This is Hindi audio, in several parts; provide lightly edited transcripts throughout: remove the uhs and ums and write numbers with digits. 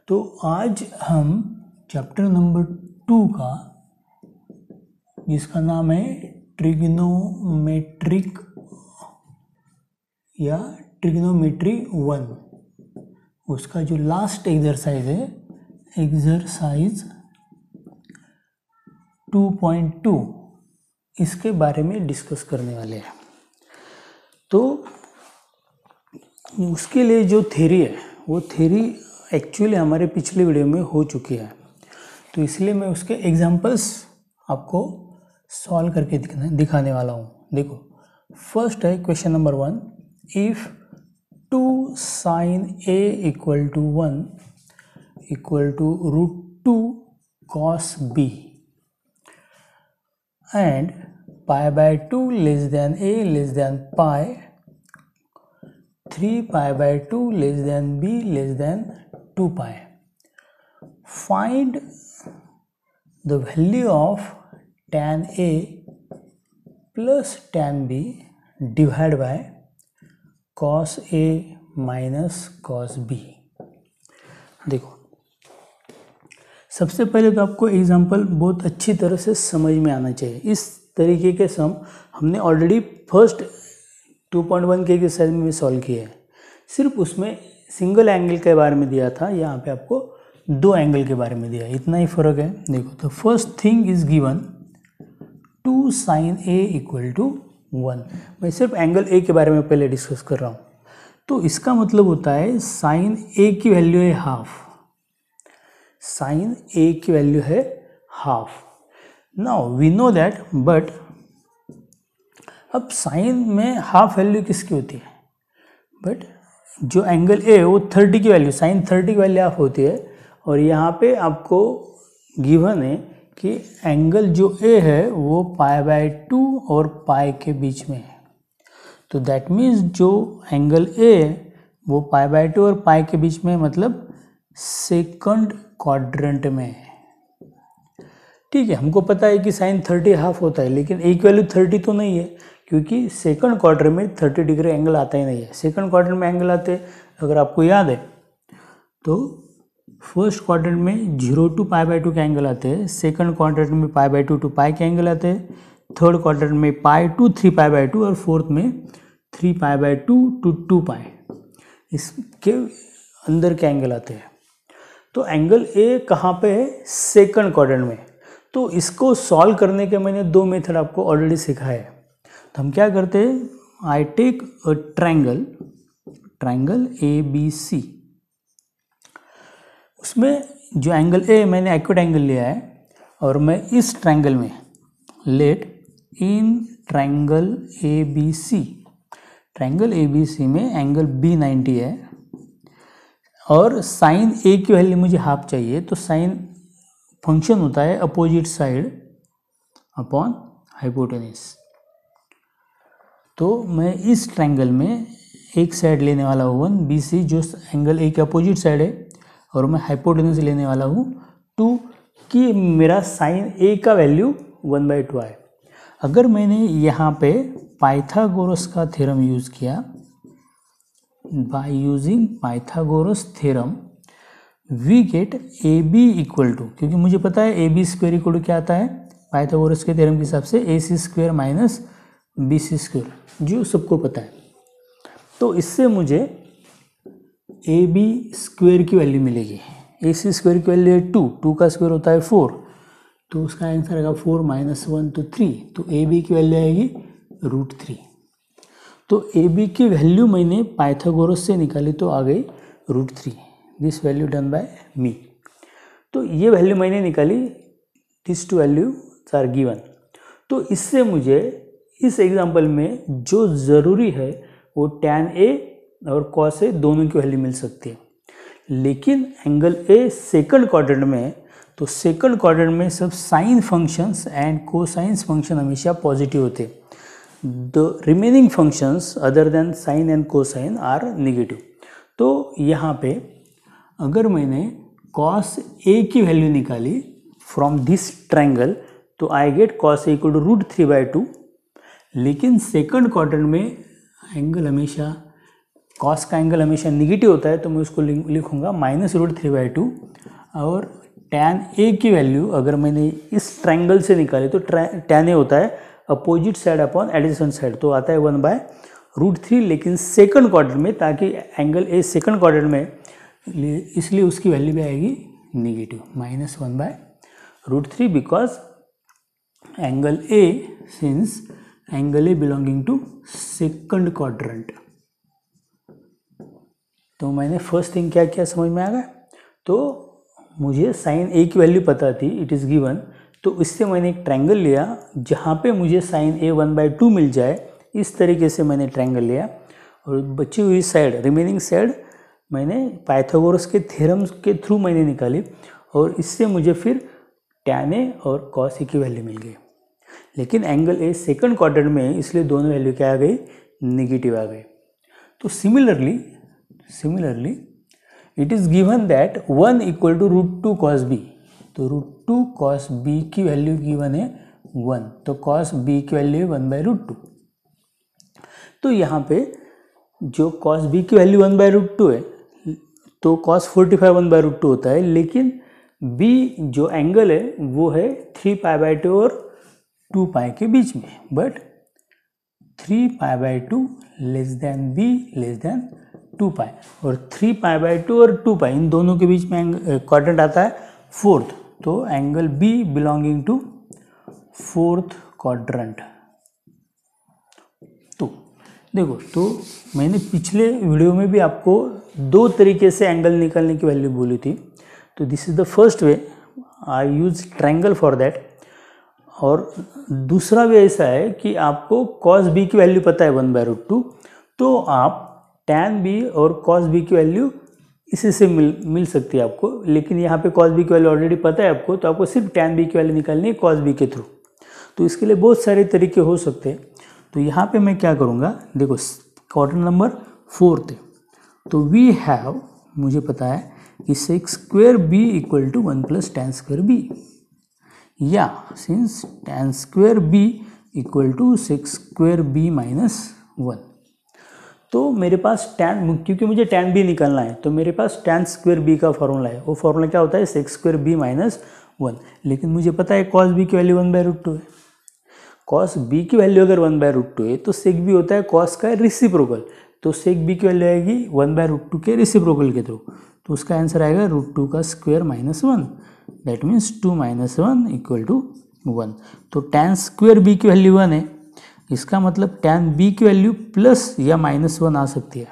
तो आज हम चैप्टर नंबर 2 का, जिसका नाम है ट्रिग्नोमेट्रिक या ट्रिग्नोमेट्री 1, उसका जो लास्ट एक्सरसाइज है, एक्सरसाइज 2.2, इसके बारे में डिस्कस करने वाले हैं। तो उसके लिए जो थ्योरी है वो थ्योरी एक्चुअली हमारे पिछले वीडियो में हो चुकी है, तो इसलिए मैं उसके एग्जांपल्स आपको सॉल्व करके दिखाने वाला हूँ। देखो, फर्स्ट है question number 1, if 2 sin a equal to 1 equal to √2 cos b and pi by 2 less than a less than pi, 3 pi by 2 less than b less than 2 pi. Find the value of tan a plus tan b divided by cos a minus cos b. देखो, सबसे पहले तो आपको एग्जाम्पल बहुत अच्छी तरह से समझ में आना चाहिए। इस तरीके के सम हमने ऑलरेडी फर्स्ट 2.1 के एक्सरसाइज में सॉल्व किए हैं। सिर्फ उसमें सिंगल एंगल के बारे में दिया था, यहाँ पे आपको 2 एंगल के बारे में दिया है, इतना ही फर्क है। देखो, तो first thing is given 2 sin a equal to 1। मैं सिर्फ एंगल a के बारे में पहले डिस्कस कर रहा हूँ। तो इसका मतलब होता है साइन a की वैल्यू है हाफ, साइन a की वैल्यू है half. Now we know that, but अब साइन में हाफ वैल्यू किसकी होती है? बट जो एंगल a वो 30 की वैल्यू, साइन 30 की वैल्यू हाफ होती है, और यहाँ पे आपको गिवन है कि एंगल जो a है वो π/2 और पाई के बीच में है। तो दैट मीन्स जो एंगल a वो π/2 और पाई के बीच में, मतलब सेकंड क्वाड्रेंट में है। ठीक है, हमको पता है कि साइन 30 हाफ होता है, लेकिन a की वैल्यू 30 तो नहीं है, क्योंकि सेकंड क्वाड्रेंट में 30 डिग्री एंगल आता ही नहीं है। सेकंड क्वाड्रेंट में एंगल आते, अगर आपको याद है तो फर्स्ट क्वाड्रेंट में 0 to π/2 के एंगल आते हैं, सेकंड क्वाड्रेंट में π/2 to पाई के एंगल आते हैं, थर्ड क्वाड्रेंट में पाई टू 3 π/2 और फोर्थ में 3 π/2 to 2 पाई, इसके अंदर के एंगल आते हैं। तो एंगल ए कहाँ पे है? सेकंड क्वाड्रेंट में। तो इसको सॉल्व करने के मैंने 2 मेथड आपको ऑलरेडी सिखाया है। तो हम क्या करते हैं, I take a triangle ABC, उसमें जो एंगल ए मैंने एक्यूट एंगल लिया है, और मैं इस ट्रायंगल में लेट इन ट्रायंगल ABC में एंगल B 90 है, और साइन ए की वैल्यू मुझे हाफ चाहिए। तो साइन फंक्शन होता है अपोजिट साइड अपॉन हाइपोटेन्यूज। तो मैं इस ट्रायंगल में एक साइड लेने वाला हूँ 1 BC, जो एंगल ए के अपोजिट साइड है, और मैं हाइपोटेन्यूज लेने वाला हूँ 2, कि मेरा साइन ए का वैल्यू 1/2 आए। अगर मैंने यहाँ पे पाइथागोरस का थ्योरम यूज़ किया, by using Pythagoras theorem we get AB equal to, क्योंकि मुझे पता है AB स्क्वायर इक्वल टू क्या आता है पाइथागोरस के थ्योरम के हिसाब से, AC square minus BC square, जो सबको पता है। तो इससे मुझे AB स्क्वायर की वैल्यू मिलेगी। AC स्क्वायर की वैल्यू है 2 का स्क्वायर होता है 4, तो उसका आंसर आएगा 4 - 1 तो 3। तो AB की वैल्यू आएगी √3। तो AB की वैल्यू मैंने पाइथागोरस से निकाली, तो आ गई √3। दिस वैल्यू डन बाय मी। तो ये वैल्यू मैंने निकाली, दिस 2 वैल्यूज आर गिवन। तो इससे मुझे इस एग्जांपल में जो ज़रूरी है वो tan A और cos A दोनों की वैल्यू मिल सकती है। लेकिन एंगल A सेकंड क्वाड्रेंट में है, तो सेकंड क्वाड्रेंट में सब sine functions and cosines function हमेशा पॉजिटिव होते हैं। The remaining functions other than sine and cosine are negative. तो यहाँ पे अगर मैंने cos A की वैल्यू निकाली फ्रॉम दिस ट्रायंगल, तो I get cos A equal to √3/2। लेकिन सेकंड क्वाड्रेंट में एंगल हमेशा कॉस का एंगल हमेशा निगेटिव होता है, तो मैं उसको लिखूंगा -√3/2। और tan ए की वैल्यू अगर मैंने इस ट्रायंगल से निकाली तो tan ए होता है opposite side upon adjacent side, तो आता है 1/√3। लेकिन सेकंड क्वाड्रेंट में, ताकि एंगल ए सेकंड क्वाड्रेंट में, इसलिए उसकी वैल्यू भी आएगी negative, -1/√3, because angle A, since angle A belonging to second quadrant. तो मैंने फर्स्ट थिंग क्या किया, समझ में आ गया। तो मुझे साइन ए की वैल्यू पता थी, इट इज़ गिवन, तो इससे मैंने एक ट्रायंगल लिया जहाँ पे मुझे साइन ए 1/2 मिल जाए। इस तरीके से मैंने ट्रायंगल लिया और बची हुई साइड, रिमेनिंग साइड मैंने पाइथागोरस के थ्योरम के थ्रू मैंने निकाली, और इससे मुझे फिर tan ए और cos ए की वैल्यू मिल गई। लेकिन एंगल ए सेकंड क्वाड्रेंट में है, इसलिए दोनों वैल्यू क्या आ गई, नेगेटिव आ गई। तो similarly it is given that 1 = √2 cos b, तो √2 cos b की वैल्यू गिवन है 1, तो cos b की वैल्यू है 1/√2। तो यहाँ पे जो cos b की वैल्यू 1/√2 है, तो cos 45 1/√2 होता है, लेकिन b जो एंगल है वो है 3π/2 और 2π के बीच में, बट 3π/2 b < 2π, और 3π/2 और 2π इन दोनों के बीच में क्वाड्रेंट आता है फोर्थ, तो angle b belonging to fourth quadrant. तो देखो, तो मैंने पिछले वीडियो में भी आपको दो तरीके से एंगल निकालने की वैल्यू बोली थी। तो this is the first way, I use triangle for that. और दूसरा वे ऐसा है कि आपको cos b की वैल्यू पता है 1/√2, तो आप tan b और cos b की वैल्यू इसी से मिल सकती है आपको। लेकिन यहाँ पे cos b की वैल्यू ऑलरेडी पता है आपको, तो आपको सिर्फ tan b की वैल्यू निकालनी है cos b के थ्रू। तो इसके लिए बहुत सारे तरीके हो सकते हैं। तो यहाँ पे मैं क्या करूँगा, देखो क्वाड्रेंट नंबर 4 थे, तो वी हैव, मुझे पता है कि sec²b = 1 + tan²b, या सिंस tan²b = sec²b - 1, तो मेरे पास क्योंकि मुझे tan b निकालना है, तो मेरे पास tan²b का फॉर्मूला है। वो फॉर्मूला क्या होता है, sec²b - 1। लेकिन मुझे पता है cos b की वैल्यू 1/√2 है। cos b की वैल्यू अगर 1/√2 है, तो sec b होता है cos का रिसिप्रोकल, तो sec b की वैल्यू आएगी 1/√2 के रिसिप्रोकल के थ्रू, तो उसका आंसर आएगा √2 का स्क्वायर -1, दैट मीन्स 2 - 1 = 1। तो tan²b की वैल्यू 1 है, इसका मतलब tan b की वैल्यू प्लस या -1 आ सकती है।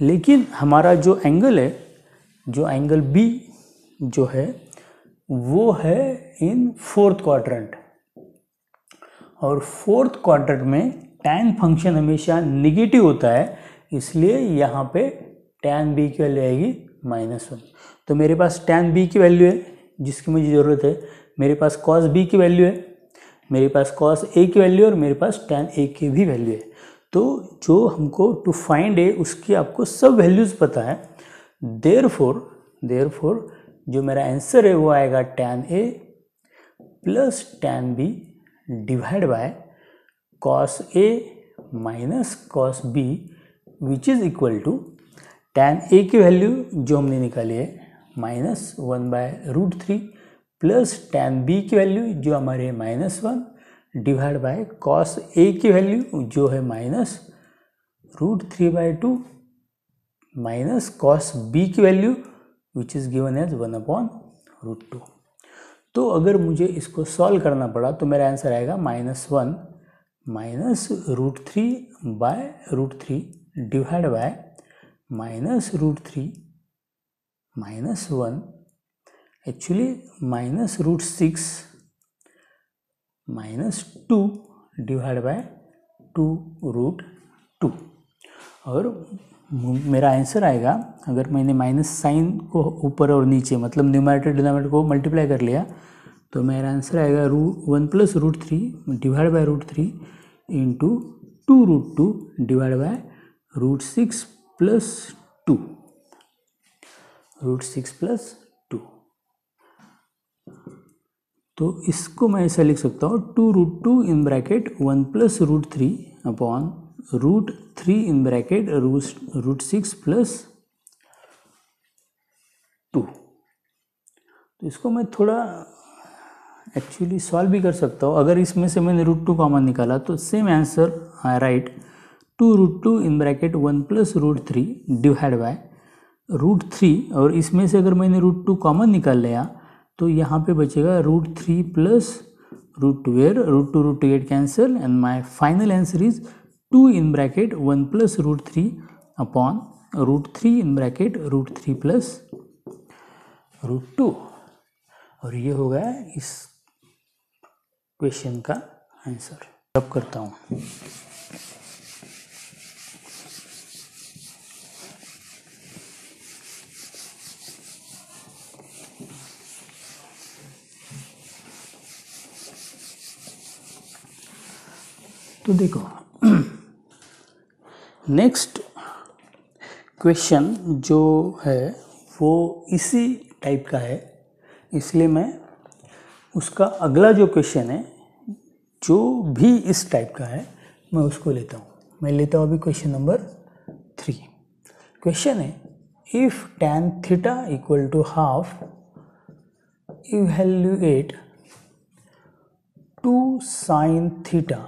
लेकिन हमारा जो एंगल है, जो एंगल b जो है वो है इन फोर्थ क्वाड्रेंट, और फोर्थ क्वाड्रेंट में tan फंक्शन हमेशा निगेटिव होता है, इसलिए यहाँ पे tan b की वैल्यू आएगी -1। तो मेरे पास tan b की वैल्यू है जिसकी मुझे ज़रूरत है, मेरे पास cos b की वैल्यू है, मेरे पास cos a की वैल्यू है, और मेरे पास tan a की भी वैल्यू है। तो जो हमको टू फाइंड ए उसकी आपको सब वैल्यूज़ पता है। देयरफॉर जो मेरा आंसर है वो आएगा tan a + tan b divide by cos a - cos b, which is equal to tan a की वैल्यू जो हमने निकाली है -1/√3 प्लस tan b की वैल्यू जो हमारे है -1 डिवाइड बाय cos a की वैल्यू जो है -√3/2 माइनस cos b की value which is given as 1/√2। तो अगर मुझे इसको सॉल्व करना पड़ा तो मेरा आंसर आएगा -1 -√3/√3 divide by -√3 -1, actually -√6 -2 divide by 2√2। और मेरा आंसर आएगा, अगर मैंने माइनस साइन को ऊपर और नीचे मतलब न्यूमरेटर डिनोमिनेटर को मल्टीप्लाई कर लिया तो मेरा आंसर आएगा 1 + √3 divide by √3 into 2√2 divide by √6 + 2, √6 + 2। तो इसको मैं ऐसा लिख सकता हूँ 2√2 इन bracket 1 + √3 upon √3 in bracket √6 plus 2। तो इसको मैं थोड़ा एक्चुअली सॉल्व भी कर सकता हूँ। अगर इसमें से मैंने √2 कॉमन निकाला तो same answer I right 2√2 in bracket 1 plus √3 divide by √3, और इसमें से अगर मैंने √2 कॉमन निकाल लिया तो यहाँ पे बचेगा √3 plus √2, where √2 get cancel and my final answer is 2 in bracket 1 plus √3 upon √3 in bracket √3 plus √2, और ये हो गया इस क्वेश्चन का आंसर। अब करता हूँ। तो देखो नेक्स्ट क्वेश्चन जो है वो इसी टाइप का है, इसलिए मैं उसका अगला जो क्वेश्चन है जो भी इस टाइप का है मैं उसको लेता हूँ। मैं लेता हूँ अभी क्वेश्चन नंबर 3। क्वेश्चन है if tan theta equal to half evaluate 2 sin theta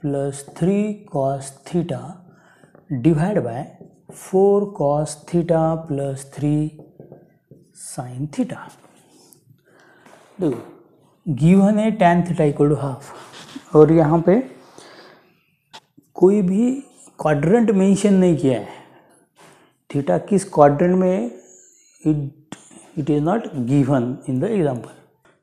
plus 3 cos theta divide by 4 cos theta plus 3 sin theta. देखो गिवन है tan theta equal to half, और यहाँ पे कोई भी क्वाड्रेंट मेंशन नहीं किया है। थीटा किस क्वाड्रेंट में it is not given in the example.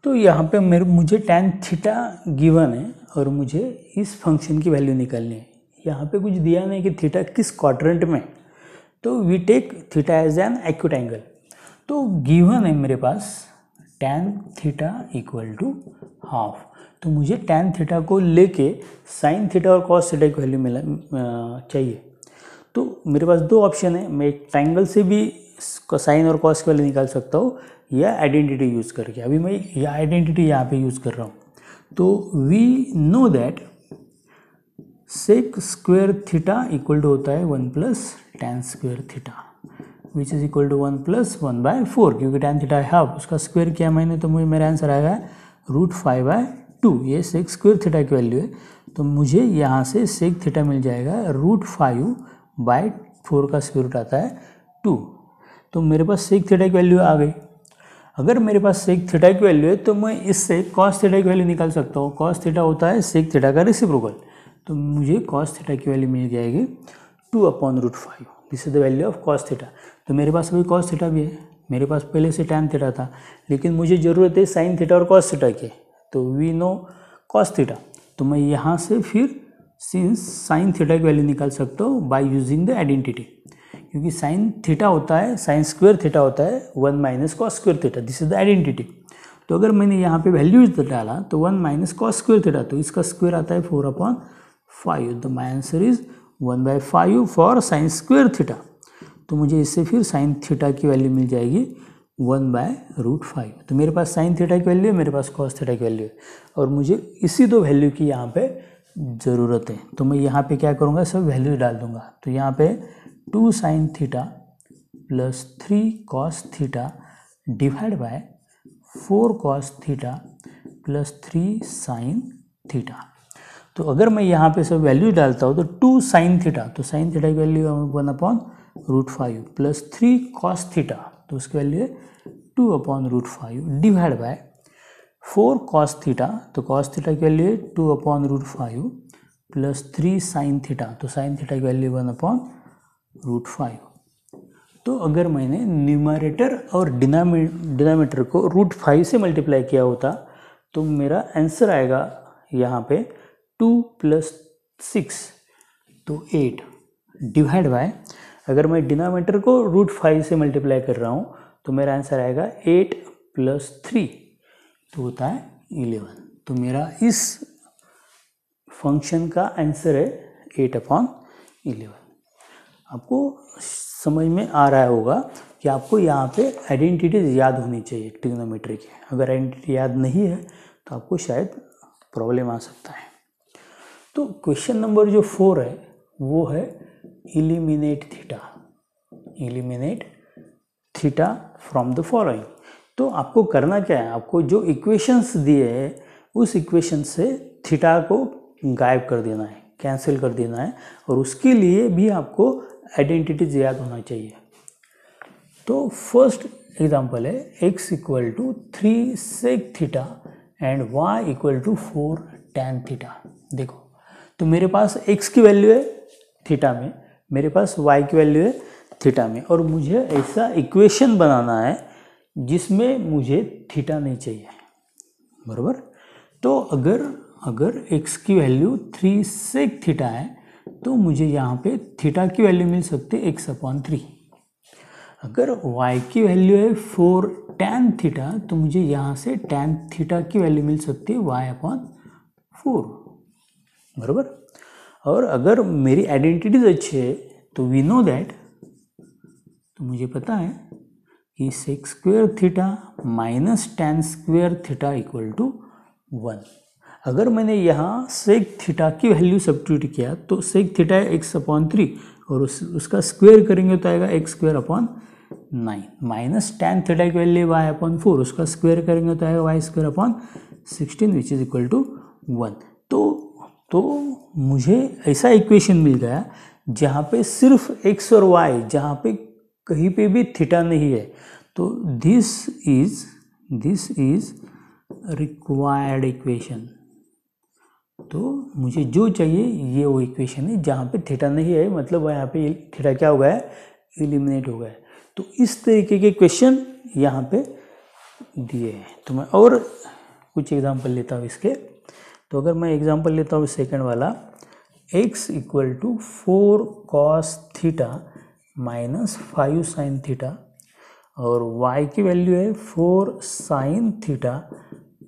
तो यहाँ पे मुझे tan थीटा गिवन है और मुझे इस फंक्शन की वैल्यू निकालनी है। यहाँ पे कुछ दिया नहीं कि थीटा किस क्वाड्रेंट में, तो we take theta as an acute angle. तो गिवन है मेरे पास tan theta equal to half, तो मुझे tan थीटा को लेके sin थीटा और cos थीटा की वैल्यू मिला चाहिए। तो मेरे पास दो ऑप्शन है, मैं एक ट्राइंगल से भी साइन और cos की वैल्यू निकाल सकता हूँ या आइडेंटिटी यूज़ करके। अभी मैं यह आइडेंटिटी यहाँ पे यूज़ कर रहा हूँ। तो we know that sec square theta equal to होता है 1 plus tan square theta which is equal to 1 plus 1/4, क्योंकि tan थीटा है हाफ, उसका स्क्वायर किया मैंने तो मुझे मेरा आंसर आएगा √5/2। ये सेक स्क्वायर थीटा की वैल्यू है, तो मुझे यहाँ से सेक थीटा मिल जाएगा √5/4 का स्क्वायर रूट आता है 2। तो मेरे पास सेक थीटा की वैल्यू आ गई। अगर मेरे पास सेक थीटा की वैल्यू है तो मैं इससे cos थीटा की वैल्यू निकाल सकता हूँ। cos थीटा होता है सेक थीटा का रेसिप्रोकल, तो मुझे cos थीटा की वैल्यू मिल जाएगी 2/√5। This is the value of cos theta. तो मेरे पास अभी cos थीटा भी है, मेरे पास पहले से tan थीटा था, लेकिन मुझे ज़रूरत है sin थीटा और cos थीटा की। तो वी नो cos थीटा, तो मैं यहाँ से फिर sin थीटा की वैल्यू निकाल सकता हूँ बाय यूजिंग द आइडेंटिटी, क्योंकि sin थीटा होता है sin स्क्वायर थीटा होता है 1 minus cos square theta. This is the identity. तो अगर मैंने यहाँ पे वैल्यूज डाला तो 1 माइनस cos स्क्वायर थीटा, तो इसका स्क्वायर आता है 4/5। तो my answer is 1/5 for sin square theta. तो मुझे इससे फिर sin थीटा की वैल्यू मिल जाएगी 1/√5। तो मेरे पास sin थीटा की वैल्यू है, मेरे पास cos थीटा की वैल्यू है, और मुझे इसी दो वैल्यू की यहाँ पे ज़रूरत है। तो मैं यहाँ पे क्या करूँगा, सब वैल्यू डाल दूँगा। तो यहाँ पे 2 sin theta plus 3 cos theta divide by 4 cos theta plus 3 sin theta. तो अगर मैं यहाँ पे सब वैल्यू डालता हूँ तो 2 sin थीटा, तो sin थीटा की वैल्यू 1/√5 प्लस 3 cos थीटा, तो उसकी वैल्यू है 2/√5 डिवाइड बाय 4 cos थीटा, तो cos थीटा की वैल्यू है 2/√5 प्लस 3 sin थीटा, तो sin थीटा की वैल्यू 1/√5। तो अगर मैंने न्यूमरेटर और डिनोमिनेटर को √5 से मल्टीप्लाई किया होता तो मेरा आंसर आएगा यहाँ पे 2 + 6, तो 8 डिवाइड बाय, अगर मैं डिनोमिनेटर को √5 से मल्टीप्लाई कर रहा हूँ तो मेरा आंसर आएगा 8 + 3, तो होता है 11। तो मेरा इस फंक्शन का आंसर है 8/11। आपको समझ में आ रहा होगा कि आपको यहाँ पे आइडेंटिटीज याद होनी चाहिए ट्रिग्नोमेट्री की। अगर आइडेंटिटी याद नहीं है तो आपको शायद प्रॉब्लम आ सकता है। तो क्वेश्चन नंबर जो 4 है वो है eliminate theta from the following. तो आपको करना क्या है, आपको जो इक्वेशंस दिए हैं उस इक्वेशन से थीटा को गायब कर देना है, कैंसिल कर देना है, और उसके लिए भी आपको आइडेंटिटीज याद होना चाहिए। तो फर्स्ट एग्जांपल है x equal to 3 sec theta and y equal to 4 tan theta. देखो, तो मेरे पास x की वैल्यू है थीटा में, मेरे पास y की वैल्यू है थीटा में, और मुझे ऐसा इक्वेशन बनाना है जिसमें मुझे थीटा नहीं चाहिए, बराबर। तो अगर x की वैल्यू 3 सेक थीटा है तो मुझे यहाँ पे थीटा की वैल्यू मिल सकती है x/3। अगर y की वैल्यू है 4 tan थीटा तो मुझे यहाँ से tan थीटा की वैल्यू मिल सकती है y/4, बराबर। और अगर मेरी आइडेंटिटीज अच्छी है तो वी नो दैट, तो मुझे पता है कि sec square theta minus tan square theta equal to 1। अगर मैंने यहाँ सेक थीटा की वैल्यू सब्स्टिट्यूट किया तो सेक थीटा है x/3 और उसका स्क्वायर करेंगे तो आएगा x²/9, माइनस tan थीटा की वैल्यू y/4, उसका स्क्वायर करेंगे तो आएगा y²/16 which is equal to 1। तो मुझे ऐसा इक्वेशन मिल गया जहाँ पे सिर्फ x और y, जहाँ पे कहीं पे भी थीटा नहीं है। तो दिस इज रिक्वायर्ड इक्वेशन। तो मुझे जो चाहिए ये वो इक्वेशन है जहाँ पे थीटा नहीं है, मतलब यहाँ पे थीटा क्या हो गया है, एलिमिनेट हो गया है। तो इस तरीके के क्वेश्चन यहाँ पे दिए हैं। तो मैं और कुछ एग्जांपल लेता हूँ इसके। तो अगर मैं एग्जांपल लेता हूँ सेकंड वाला, x equal to 4 cos theta minus 5 sin theta, और y की वैल्यू है 4 sin theta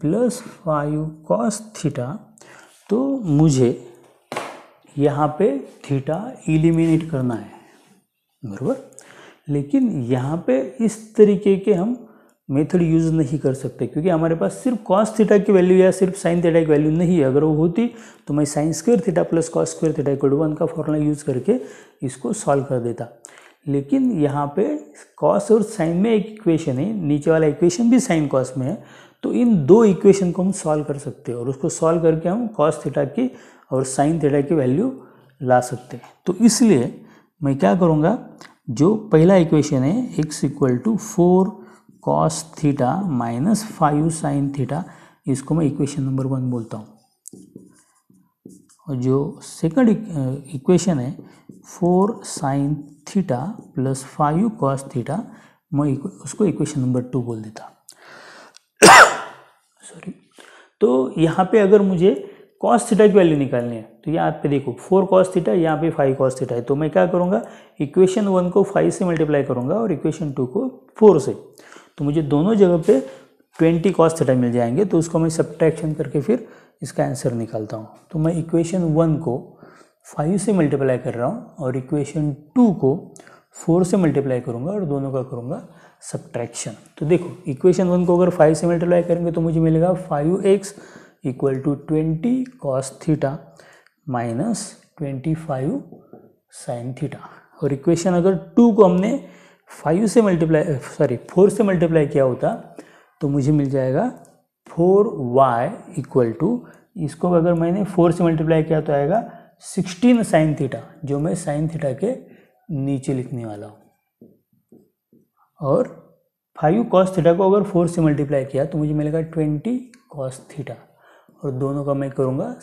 plus 5 cos theta. तो मुझे यहाँ पे थीटा एलिमिनेट करना है, बराबर। लेकिन यहाँ पे इस तरीके के हम मेथड यूज़ नहीं कर सकते क्योंकि हमारे पास सिर्फ cos थीटा की वैल्यू या सिर्फ sin थीटा की वैल्यू नहीं है। अगर वो होती तो मैं sin square theta plus cos square theta equal to 1 का फॉर्मूला यूज़ करके इसको सॉल्व कर देता। लेकिन यहाँ पे cos और sin में एक इक्वेशन है, नीचे वाला इक्वेशन भी sin cos में है, तो इन दो इक्वेशन को हम सॉल्व कर सकते हैं और उसको सॉल्व करके हम cos थीटा की और sin थीटा की वैल्यू ला सकते हैं। तो इसलिए मैं क्या करूँगा, जो पहला इक्वेशन है x equal to 4 cos theta minus 5 sin theta, इसको मैं इक्वेशन नंबर 1 बोलता हूँ। और जो सेकंड इक्वेशन है 4 sin theta plus 5 cos theta, मैं उसको इक्वेशन नंबर 2 बोल देता। सॉरी। तो यहाँ पे अगर मुझे cos थीटा की वैल्यू निकालनी है तो यहाँ पे देखो 4 cos थीटा, यहाँ पे 5 cos थीटा है। तो मैं क्या करूँगा, इक्वेशन 1 को 5 से मल्टीप्लाई करूँगा और इक्वेशन 2 को 4 से। तो मुझे दोनों जगह पे 20 cos थीटा मिल जाएंगे। तो उसको मैं सब्ट्रैक्शन करके फिर इसका आंसर निकालता हूँ। तो मैं इक्वेशन 1 को 5 से मल्टीप्लाई कर रहा हूँ और इक्वेशन 2 को 4 से मल्टीप्लाई करूँगा और दोनों का करूँगा सब्ट्रैक्शन। तो देखो, इक्वेशन 1 को अगर 5 से मल्टीप्लाई करेंगे तो मुझे मिलेगा 5x equal to 20 cos theta minus 25 sin theta. और इक्वेशन अगर 2 को हमने 4 से मल्टीप्लाई किया होता तो मुझे मिल जाएगा 4y इक्वल टू, इसको अगर मैंने 4 से मल्टीप्लाई किया तो आएगा 16 sin थीटा, जो मैं sin थीटा के नीचे लिखने वाला हूँ। और 5 cos थीटा को अगर 4 से मल्टीप्लाई किया तो मुझे मिलेगा 20 cos थीटा, और दोनों का मैं करूँगा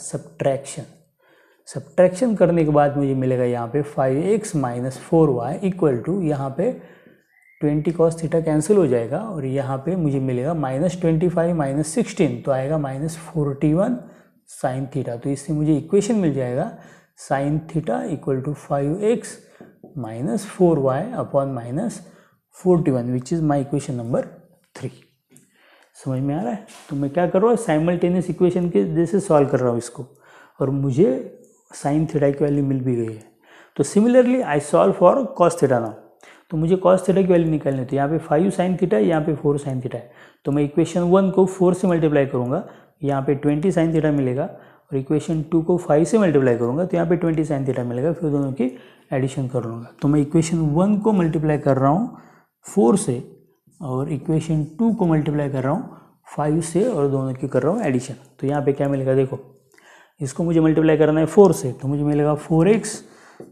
सब्ट्रैक्शन करने के बाद मुझे मिलेगा यहाँ पे 5x minus 4y equal to, यहाँ पे 20 cos थीटा कैंसिल हो जाएगा और यहाँ पे मुझे मिलेगा -25 माइनस 16, तो आएगा -41 sin थीटा। तो इससे मुझे इक्वेशन मिल जाएगा sin theta equal to 5x minus 4y upon -41 which is my equation number 3। समझ में आ रहा है? तो मैं क्या कर रहा हूँ, साइमल्टेनियस इक्वेशन के जैसे सॉल्व कर रहा हूँ इसको, और मुझे sin थीटा की वैल्यू मिल भी गई है। तो similarly I solve for cos theta now. तो मुझे cos थीटा की वैल्यू निकालनी है, तो यहाँ पे 5 sin थीटा है, यहाँ पे 4 sin थीटा है। तो मैं इक्वेशन 1 को 4 से मल्टीप्लाई करूँगा, यहाँ पे 20 sin थीटा मिलेगा और इक्वेशन 2 को 5 से मल्टीप्लाई करूँगा तो यहाँ पे 20 साइन थीटा मिलेगा, फिर दोनों की एडिशन कर लूँगा। तो मैं इक्वेशन 1 को मल्टीप्लाई कर रहा हूँ 4 से और इक्वेशन 2 को मल्टीप्लाई कर रहा हूँ 5 से और दोनों की कर रहा हूँ एडिशन। तो यहाँ पे क्या मिलेगा, देखो इसको मुझे मल्टीप्लाई करना है 4 से, तो मुझे मिलेगा 4x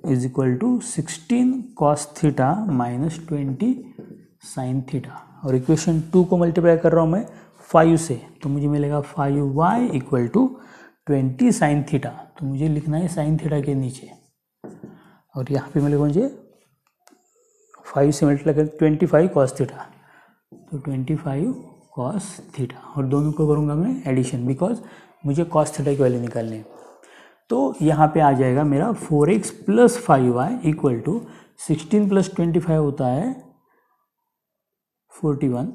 is equal to 16 cos theta minus 20 sine theta. और इक्वेशन 2 को मल्टीप्लाई कर रहा हूँ मैं 5 से, तो मुझे मिलेगा 5y equal to 20 sine theta. तो मुझे लिखना है साइन थीटा के नीचे, और यहाँ पे मिलेगा मुझे 5 से मल्टीप्लाई कर 25 कॉस थीटा, तो 25 कॉस थीटा, और दोनों को करूँगा मैं एडिशन बिकॉज मुझे कॉस थीटा की वैल्यू निकालनी है। तो यहाँ पे आ जाएगा मेरा 4x plus 5y equal to 16 plus 25 होता है 41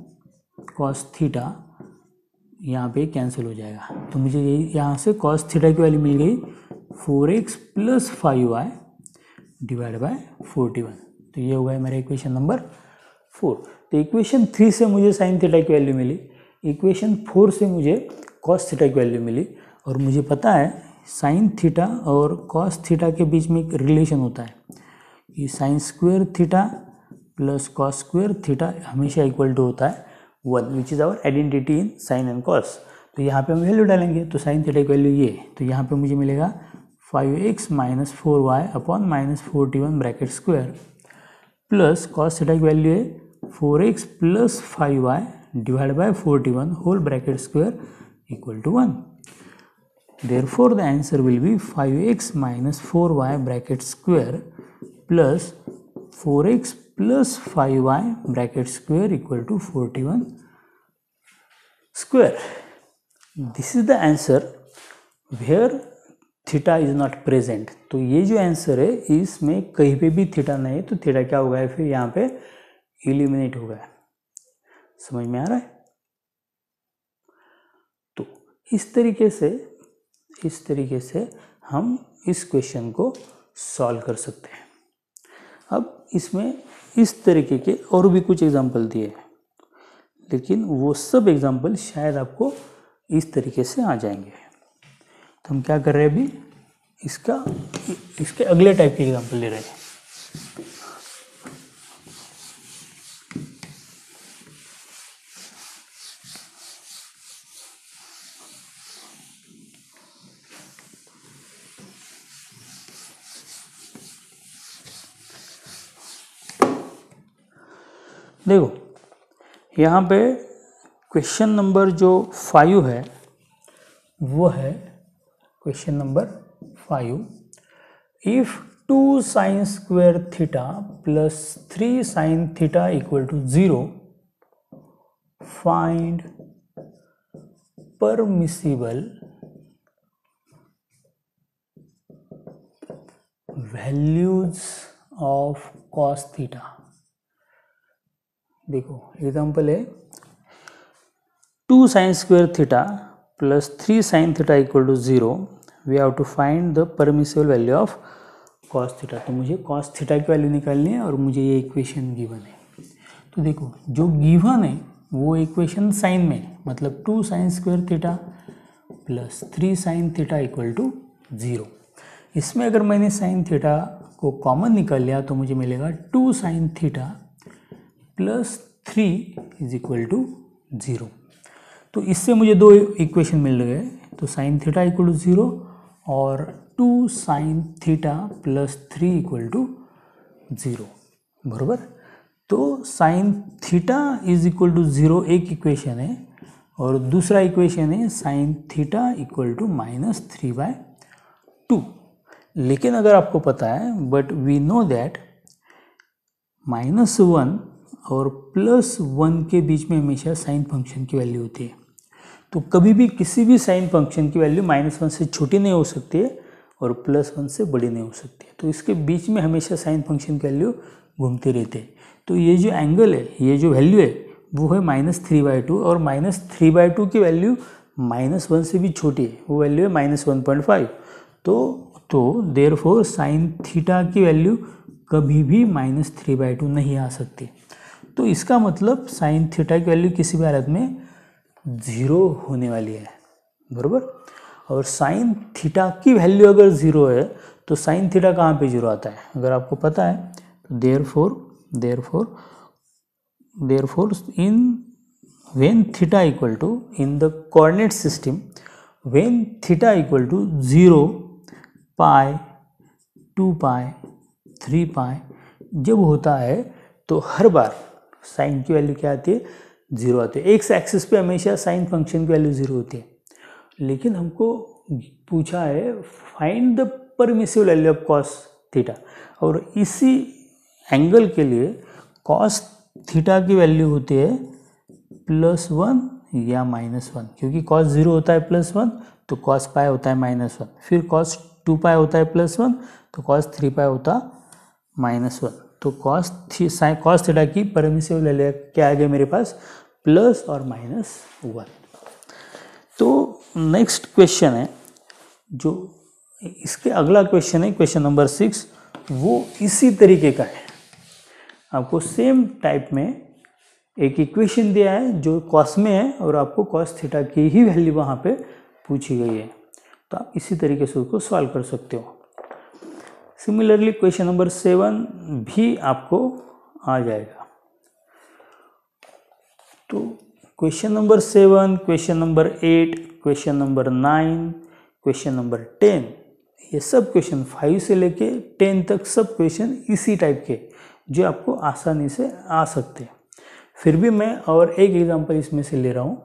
कॉस थीटा, यहाँ पे कैंसिल हो जाएगा। तो मुझे यही यहाँ से कॉस थीटा की वैल्यू मिल गई 4x plus 5y divide by 41। तो ये होगा मेरा इक्वेशन नंबर 4। तो इक्वेशन 3 से मुझे साइन थीटा की वैल्यू मिली, इक्वेशन 4 से मुझे कॉस थीटा की वैल्यू मिली, और मुझे पता है साइन थीटा और कॉस थीटा के बीच में एक रिलेशन होता है कि sine square theta plus cos square theta हमेशा इक्वल टू होता है 1, which is our identity in sine and cos. तो यहाँ पे हम वैल्यू डालेंगे, तो साइन थीटा की वैल्यू ये, तो यहाँ पे मुझे मिलेगा 5x minus 4y upon minus 41 bracket square plus cos theta की वैल्यू है 4x plus 5y divide by 41 whole bracket square equal to 1। Therefore, the answer will be 5x minus 4y bracket square plus 4x plus 5y bracket square equal to 41 square. This is the answer where theta is not present. तो ये जो आंसर है इसमें कहीं पे भी थीटा नहीं है, तो थीटा क्या हो गया फिर यहाँ पे एलिमिनेट हो गया। समझ में आ रहा है? तो इस तरीके से हम इस क्वेश्चन को सॉल्व कर सकते हैं। अब इसमें इस तरीके के और भी कुछ एग्जाम्पल दिए हैं, लेकिन वो सब एग्जाम्पल शायद आपको इस तरीके से आ जाएंगे। तो हम क्या कर रहे हैं अभी, इसके अगले टाइप के एग्जाम्पल ले रहे हैं। देखो यहाँ पे क्वेश्चन नंबर जो 5 है वो है question number 5। If 2 sine square theta plus 3 sine theta equal to 0, find permissible values of cos theta. देखो एग्जाम्पल है 2 sine square theta plus 3 sine theta equal to 0, we have to find the permissible value of cos theta. तो मुझे कॉस थीटा की वैल्यू निकालनी है और मुझे ये इक्वेशन गिवन है। तो देखो जो गिवन है वो इक्वेशन साइन में, मतलब 2 sine square theta plus 3 sine theta equal to 0। इसमें अगर मैंने साइन थीटा को कॉमन निकाल लिया तो मुझे मिलेगा 2 sine theta plus 3 is equal to 0। तो इससे मुझे दो इक्वेशन मिल गए, तो साइन थीटा इक्वल टू 0 और 2 sine theta plus 3 equal to 0, बराबर। तो sine theta is equal to 0 एक इक्वेशन है, और दूसरा इक्वेशन है sine theta equal to minus 3/2। लेकिन अगर आपको पता है, बट वी नो दैट -1 और +1 के बीच में हमेशा साइन फंक्शन की वैल्यू होती है। तो कभी भी किसी भी साइन फंक्शन की वैल्यू -1 से छोटी नहीं हो सकती है और +1 से बड़ी नहीं हो सकती है। तो इसके बीच में हमेशा साइन फंक्शन की वैल्यू घूमती रहती है। तो ये जो एंगल है, ये जो वैल्यू है वो है -3/2, और -3/2 की वैल्यू -1 से भी छोटी है, वो वैल्यू है -1.5। तो देयरफॉर साइन थीटा की वैल्यू कभी भी -3/2 नहीं आ सकती। तो इसका मतलब साइन थीटा की वैल्यू किसी भी हालत में 0 होने वाली है, बराबर। और साइन थीटा की वैल्यू अगर 0 है तो साइन थीटा कहाँ पे 0 आता है अगर आपको पता है तो therefore in when theta equal to in the coordinate system when theta equal to 0 pi 2 pi 3 pi जब होता है तो हर बार साइन की वैल्यू क्या आती है 0 आती है। एक्स एक्सिस पे हमेशा साइन फंक्शन की वैल्यू 0 होती है, लेकिन हमको पूछा है find the permissible value of cos theta, और इसी एंगल के लिए कॉस थीटा की वैल्यू होती है +1 या -1, क्योंकि cos 0 होता है +1 तो cos पाई होता है -1, फिर cos 2 पाई होता है +1 तो cos 3 पाई होता -1। तो cos थीटा की परमिसिबल वैल्यू क्या आ गया मेरे पास प्लस और -1। तो नेक्स्ट क्वेश्चन है जो इसके अगला क्वेश्चन है क्वेश्चन नंबर 6, वो इसी तरीके का है। आपको सेम टाइप में एक इक्वेशन दिया है जो कॉस में है और आपको कॉस थीटा की ही वैल्यू वहाँ पे पूछी गई है, तो आप इसी तरीके से उसको सॉल्व कर सकते हो। सिमिलरली क्वेश्चन नंबर 7 भी आपको आ जाएगा। तो question number 7, question number 8, question number 9, question number 10, ये सब क्वेश्चन 5 से लेके 10 तक सब क्वेश्चन इसी टाइप के जो आपको आसानी से आ सकते हैं। फिर भी मैं और एक एग्जांपल इसमें से ले रहा हूँ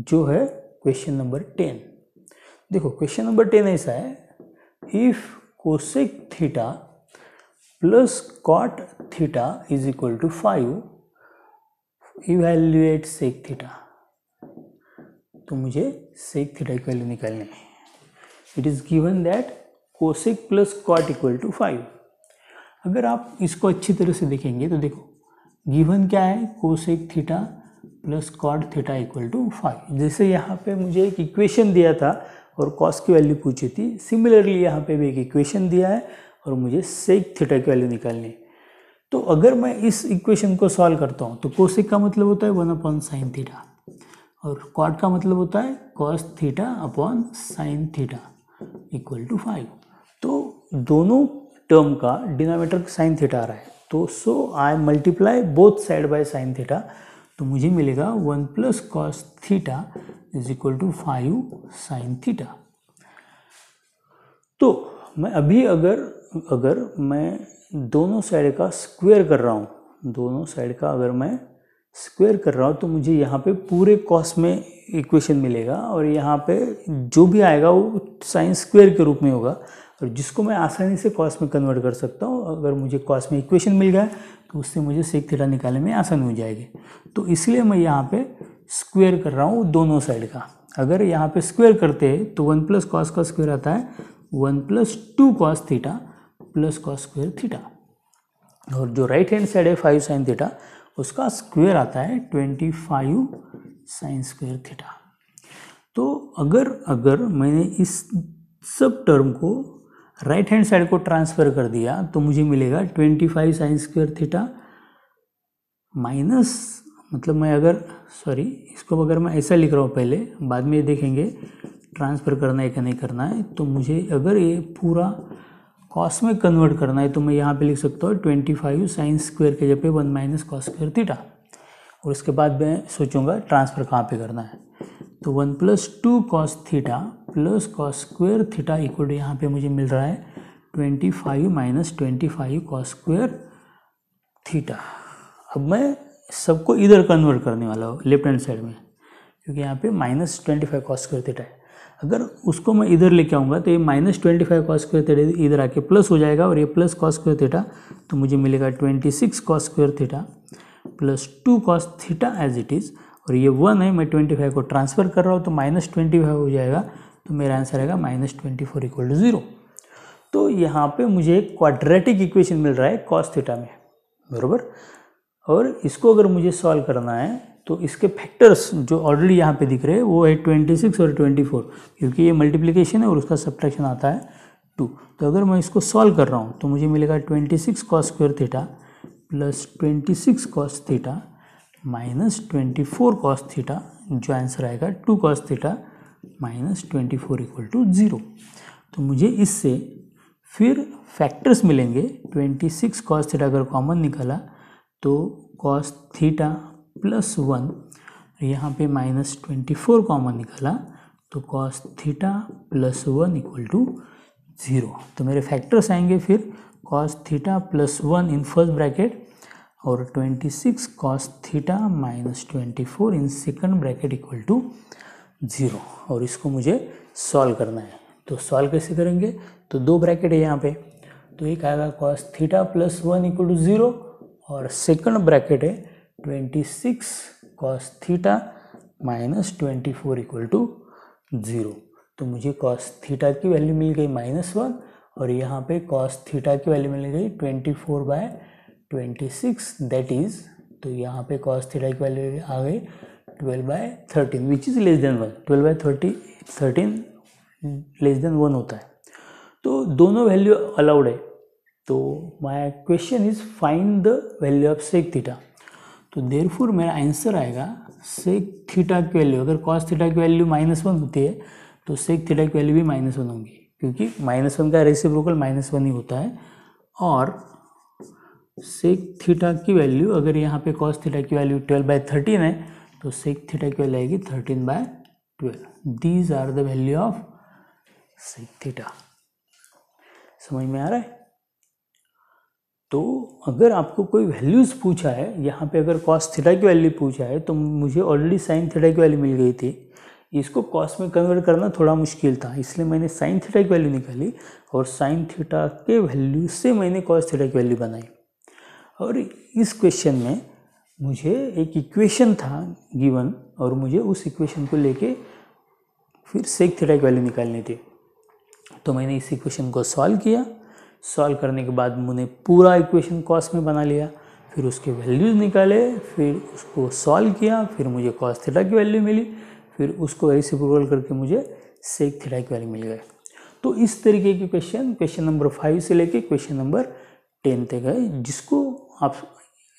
जो है क्वेश्चन नंबर 10। देखो क्वेश्चन नंबर 10 ऐसा है, if cosec theta plus cot theta is equal to 5 evaluate sec theta. तो मुझे सेक थीटा की वैल्यू निकालनी है। It is given that cosec plus cot equal to 5। अगर आप इसको अच्छी तरह से देखेंगे तो देखो गिवन क्या है, cosec theta plus cot theta equal to 5। जैसे यहाँ पे मुझे एक इक्वेशन दिया था और कॉस की वैल्यू पूछी थी, सिमिलरली यहाँ पे भी एक इक्वेशन दिया है और मुझे सेक थीटा की वैल्यू निकालनी है। तो अगर मैं इस इक्वेशन को सॉल्व करता हूँ तो कोसेक का मतलब होता है 1/sin थीटा और कॉट का मतलब होता है cos theta upon sine theta equal to 5। तो दोनों टर्म का डिनोमिनेटर साइन थीटा आ रहा है, तो so I multiply both side by sine theta, तो मुझे मिलेगा 1 + cos theta is equal to 5 sine theta. तो मैं अभी अगर मैं दोनों साइड का स्क्वायर कर रहा हूँ, दोनों साइड का अगर मैं स्क्वायर कर रहा हूँ तो मुझे यहाँ पे पूरे कॉस में इक्वेशन मिलेगा और यहाँ पे जो भी आएगा वो साइन स्क्वायर के रूप में होगा और जिसको मैं आसानी से कॉस में कन्वर्ट कर सकता हूँ। अगर मुझे कॉस में इक्वेशन मिल गया तो उससे मुझे सेक थीटा निकालने में आसानी हो जाएगी। तो इसलिए मैं यहाँ पे स्क्वायर कर रहा हूँ दोनों साइड का। अगर यहाँ पे स्क्वायर करते हैं तो 1 + cos का स्क्वायर आता है 1 + 2 cos theta plus cos square theta, और जो राइट हैंड साइड है 5 साइन थीटा उसका स्क्वायर आता है 25 साइन स्क्वायर थीटा। तो अगर मैंने इस सब टर्म को राइट हैंड साइड को ट्रांसफर कर दिया तो मुझे मिलेगा 25 साइन स्क्वायर थीटा माइनस, मतलब मैं इसको अगर मैं ऐसा लिख रहा हूँ पहले, बाद में देखेंगे ट्रांसफ़र करना है कि नहीं करना है। तो मुझे अगर ये पूरा कॉस में कन्वर्ट करना है तो मैं यहाँ पे लिख सकता हूँ 25 साइन स्क्वायर के जगह पे 1 - cos स्क्वायर थीटा, और उसके बाद मैं सोचूंगा ट्रांसफ़र कहाँ पे करना है। तो 1 + 2 cos theta plus cos square theta equal to यहाँ पे मुझे मिल रहा है 25 - 25 cos स्क्वायर थीटा। अब मैं सबको इधर कन्वर्ट करने वाला हूँ लेफ्ट हैंड साइड में, क्योंकि यहाँ पे -25 cos स्क्वायर थीटा है। अगर उसको मैं इधर लेके आऊँगा तो ये -25 cos स्क्वायर थीटा इधर आके प्लस हो जाएगा और ये प्लस cos स्क्वायर थीटा, तो मुझे मिलेगा 26 cos square theta plus 2 cos theta as it is, और ये 1 है, मैं 25 को ट्रांसफ़र कर रहा हूँ तो -25 हो जाएगा, तो मेरा आंसर आएगा -24 = 0। तो यहाँ पे मुझे एक क्वाड्रेटिक इक्वेशन मिल रहा है cos थीटा में, बराबर। और इसको अगर मुझे सॉल्व करना है तो इसके फैक्टर्स जो ऑलरेडी यहाँ पे दिख रहे हैं वो है 26 और 24, क्योंकि ये मल्टीप्लिकेशन है और उसका सब्ट्रैक्शन आता है 2। तो अगर मैं इसको सॉल्व कर रहा हूँ तो मुझे मिलेगा 26 cos square theta plus 26 cos theta minus 24 cos theta, जो आंसर आएगा 2 cos theta minus 24 equal to 0। तो मुझे इससे फिर फैक्टर्स मिलेंगे। 26 कॉस थीटा अगर कॉमन निकाला तो कॉस थीटा प्लस 1, यहाँ पे माइनस 24 कॉमन निकाला तो cos theta plus 1 equal to 0। तो मेरे फैक्टर्स आएंगे फिर cos theta plus 1 in first bracket और 26 cos theta minus 24 in second bracket equal to 0। और इसको मुझे सॉल्व करना है। तो सॉल्व कैसे करेंगे? तो दो ब्रैकेट है यहाँ पे, तो एक आएगा cos theta plus 1 equal to 0 और सेकंड ब्रैकेट है 26 cos theta minus 24 equal to 0। तो मुझे कॉस थीटा की वैल्यू मिल गई -1 और यहाँ पे कॉस थीटा की वैल्यू मिल गई 24/26 दैट इज, तो यहाँ पे कॉस थीटा की वैल्यू आ गई 12/13 which is less than 1। 12/13 less than 1 होता है। तो दोनों वैल्यू अलाउड है। तो my question is find the value of sec theta. तो देयरफॉर मेरा आंसर आएगा सेक थीटा की वैल्यू, अगर कॉस थीटा की वैल्यू -1 होती है तो सेक थीटा की वैल्यू भी -1 होंगी, क्योंकि -1 का रेसिप्रोकल -1 ही होता है। और सेक थीटा की वैल्यू अगर यहाँ पे कॉस थीटा की वैल्यू 12/13 है तो सेक थीटा की वैल्यू आएगी 13/12। These are the value of sec theta. समझ में आ रहा है? तो अगर आपको कोई वैल्यूज़ पूछा है, यहाँ पे अगर कॉस थीटा की वैल्यू पूछा है तो मुझे ऑलरेडी साइन थीटा की वैल्यू मिल गई थी। इसको कॉस में कन्वर्ट करना थोड़ा मुश्किल था, इसलिए मैंने साइन थीटा की वैल्यू निकाली और साइन थीटा के वैल्यू से मैंने कॉस थीटा की वैल्यू बनाई। और इस क्वेश्चन में मुझे एक इक्वेशन था गिवन और मुझे उस इक्वेशन को लेके फिर सेक थीटा की वैल्यू निकालनी थी। तो मैंने इस इक्वेशन को सॉल्व किया। सॉल्व करने के बाद मैंने पूरा इक्वेशन कॉस में बना लिया, फिर उसके वैल्यूज़ निकाले, फिर उसको सॉल्व किया, फिर मुझे कॉस थीटा की वैल्यू मिली, फिर उसको रेसिप्रोकल करके मुझे सेक थीटा की वैल्यू मिल गई। तो इस तरीके के क्वेश्चन नंबर 5 से लेके क्वेश्चन नंबर 10 तक है, जिसको आप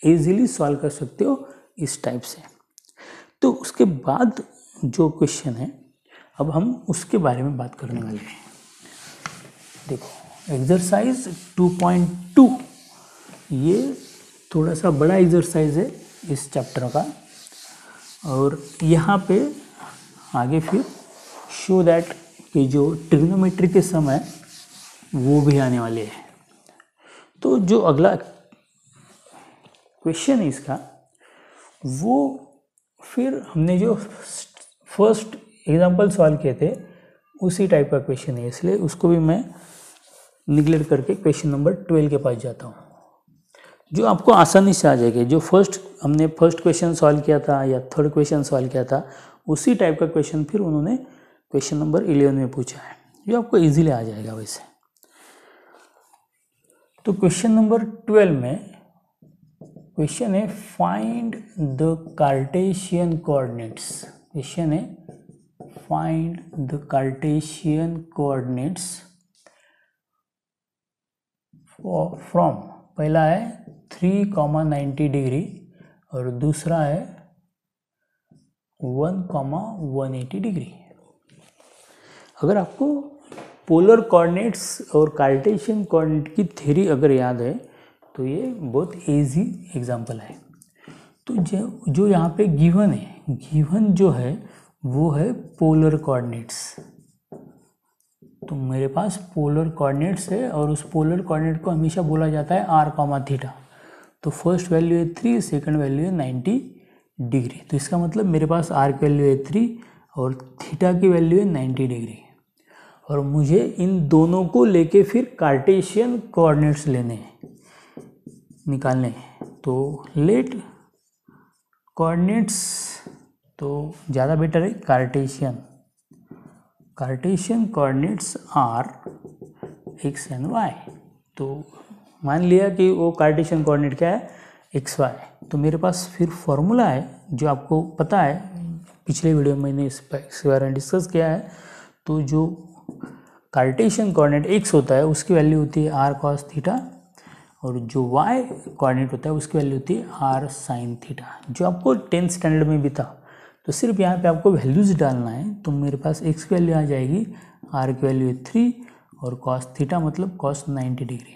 इजीली सॉल्व कर सकते हो इस टाइप से। तो उसके बाद जो क्वेश्चन है अब हम उसके बारे में बात करने वाले हैं। देखो एक्सरसाइज 2.2 ये थोड़ा सा बड़ा एक्सरसाइज है इस चैप्टर का, और यहाँ पे आगे फिर शो दैट कि जो ट्रिग्नोमेट्री के सम है वो भी आने वाले हैं। तो जो अगला क्वेश्चन है इसका, वो फिर हमने जो फर्स्ट एग्जांपल सॉल्व किए थे उसी टाइप का क्वेश्चन है, इसलिए उसको भी मैं निगलेक्ट करके क्वेश्चन नंबर 12 के पास जाता हूँ, जो आपको आसानी से आ जाएगी। जो हमने फर्स्ट क्वेश्चन सॉल्व किया था या थर्ड क्वेश्चन सॉल्व किया था उसी टाइप का क्वेश्चन फिर उन्होंने क्वेश्चन नंबर 11 में पूछा है, जो आपको इजीली आ जाएगा वैसे। तो क्वेश्चन नंबर 12 में क्वेश्चन है find the Cartesian coordinates. Question है find the Cartesian coordinates from, पहला है 3,90 डिग्री और दूसरा है 1,180 डिग्री। अगर आपको पोलर कोऑर्डिनेट्स और कार्टेशियन कोऑर्डिनेट की थ्योरी अगर याद है तो ये बहुत इजी एग्जांपल है। तो जो यहाँ पे गिवन है, गिवन जो है वो है पोलर कोऑर्डिनेट्स। तो मेरे पास पोलर कोऑर्डिनेट्स है और उस पोलर कोऑर्डिनेट को हमेशा बोला जाता है r, थीटा। तो फर्स्ट वैल्यू है 3, सेकंड वैल्यू है 90 डिग्री। तो इसका मतलब मेरे पास r की वैल्यू है 3 और थीटा की वैल्यू है 90 डिग्री, और मुझे इन दोनों को लेके फिर कार्टेशियन कोऑर्डिनेट्स लेने हैं, निकालने हैं। तो लेट कोऑर्डिनेट्स, तो ज़्यादा बेटर है Cartesian coordinates are x and y. तो मान लिया कि वो कार्टेशियन कोऑर्डिनेट क्या है, एक्स वाई। तो मेरे पास फिर फॉर्मूला है जो आपको पता है, पिछले वीडियो में मैंने इसके बारे में डिस्कस किया है। तो जो कार्टेशियन कोऑर्डिनेट एक्स होता है उसकी वैल्यू होती है आर कॉस थीटा, और जो वाई कोऑर्डिनेट होता है उसकी वैल्यू होती है आर साइन थीटा, जो आपको 10th स्टैंडर्ड में भी था। तो सिर्फ यहाँ पे आपको वैल्यूज़ डालना है। तो मेरे पास x की वैल्यू आ जाएगी, r की वैल्यू है 3 और cos थीटा मतलब cos 90 डिग्री।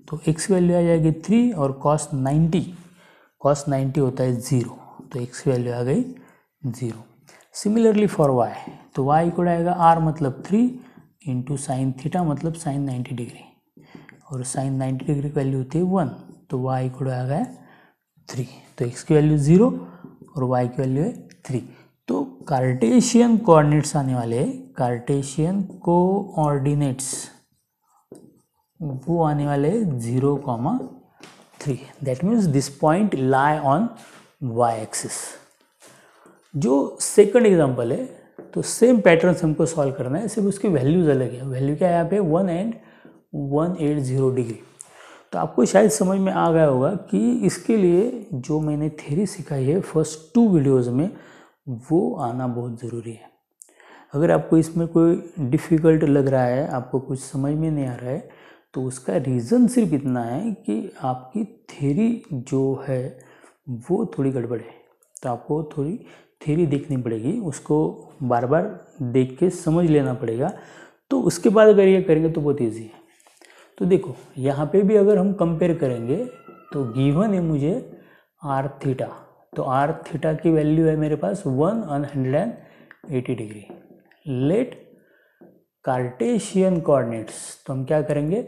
तो x की वैल्यू आ जाएगी 3 और cos 90 होता है 0, तो x की वैल्यू आ गई 0। सिमिलरली फॉर y, तो y को आएगा r मतलब 3 इंटू साइन थीटा मतलब साइन 90 डिग्री, और साइन 90 डिग्री की वैल्यू होती है 1, तो y को आ गया 3। तो x की वैल्यू 0 और y की वैल्यू है 3। तो कार्टेशियन कोऑर्डिनेट्स आने वाले, कार्टेशियन कोऑर्डिनेट्स वो आने वाले 0,3। That means this point lie on y axis. जो सेकंड एग्जांपल है, तो सेम पैटर्न हमको सॉल्व करना है, सिर्फ उसकी वैल्यूज अलग है। वैल्यू क्या है यहाँ पे 1 एंड 180 डिग्री। तो आपको शायद समझ में आ गया होगा कि इसके लिए जो मैंने थ्योरी सिखाई है फर्स्ट 2 वीडियोज़ में, वो आना बहुत ज़रूरी है। अगर आपको इसमें कोई डिफ़िकल्ट लग रहा है, आपको कुछ समझ में नहीं आ रहा है, तो उसका रीज़न सिर्फ इतना है कि आपकी थ्योरी जो है वो थोड़ी गड़बड़ है। तो आपको थोड़ी थ्योरी देखनी पड़ेगी, उसको बार बार देख के समझ लेना पड़ेगा। तो उसके बाद अगर ये करेंगे तो बहुत ईजी है। तो देखो यहाँ पे भी अगर हम कंपेयर करेंगे तो गिवन है मुझे आर थीटा, तो आर थीटा की वैल्यू है मेरे पास 180 डिग्री। लेट कार्टेशियन कोऑर्डिनेट्स, तो हम क्या करेंगे,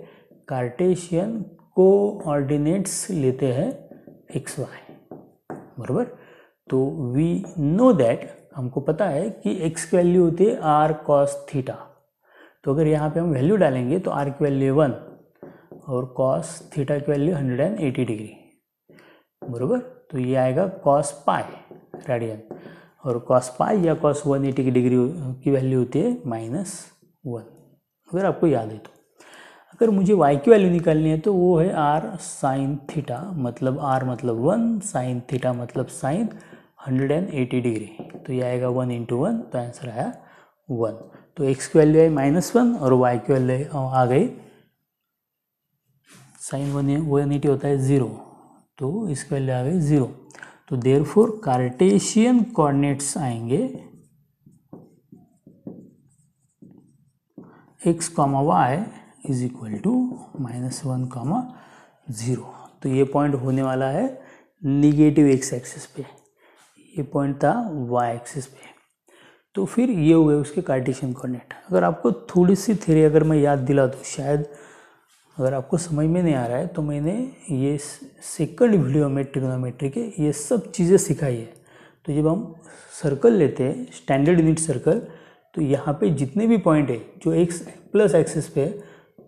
कार्टेशियन कोऑर्डिनेट्स लेते हैं एक्स वाई, बराबर। तो वी नो दैट, हमको पता है कि x की वैल्यू होती है r cos थीटा। तो अगर यहाँ पे हम वैल्यू डालेंगे तो r की वैल्यू 1 और cos थीटा की वैल्यू 180 डिग्री, बराबर। तो ये आएगा cos पाई रेडियन, और cos पाई या cos 180 की डिग्री की वैल्यू होती है -1, अगर आपको याद है तो। अगर मुझे y की वैल्यू निकालनी है तो वो है r साइन थीटा, मतलब r मतलब 1, साइन थीटा मतलब साइन 180 डिग्री। तो ये आएगा 1 × 1, तो आंसर आया 1। तो x की वैल्यू आई -1 और y की वैल्यू आ गई, साइन 180 होता है 0, तो इसकी वैल्यू आ गई 0। तो देयरफॉर कार्टेशियन कोऑर्डिनेट्स आएंगे x, y is equal to -1, 0। तो ये पॉइंट होने वाला है निगेटिव x एक्सिस पे, ये पॉइंट था y एक्सिस पे। तो फिर ये हो गए उसके कार्टेशियन कोऑर्डिनेट। अगर आपको थोड़ी सी थ्योरी अगर मैं याद दिला दूँ, शायद अगर आपको समझ में नहीं आ रहा है, तो मैंने ये सेकंड वीडियो में ट्रिग्नोमेट्री के ये सब चीज़ें सिखाई है। तो जब हम सर्कल लेते हैं, स्टैंडर्ड यूनिट सर्कल, तो यहाँ पे जितने भी पॉइंट है जो x प्लस एक्सिस पे,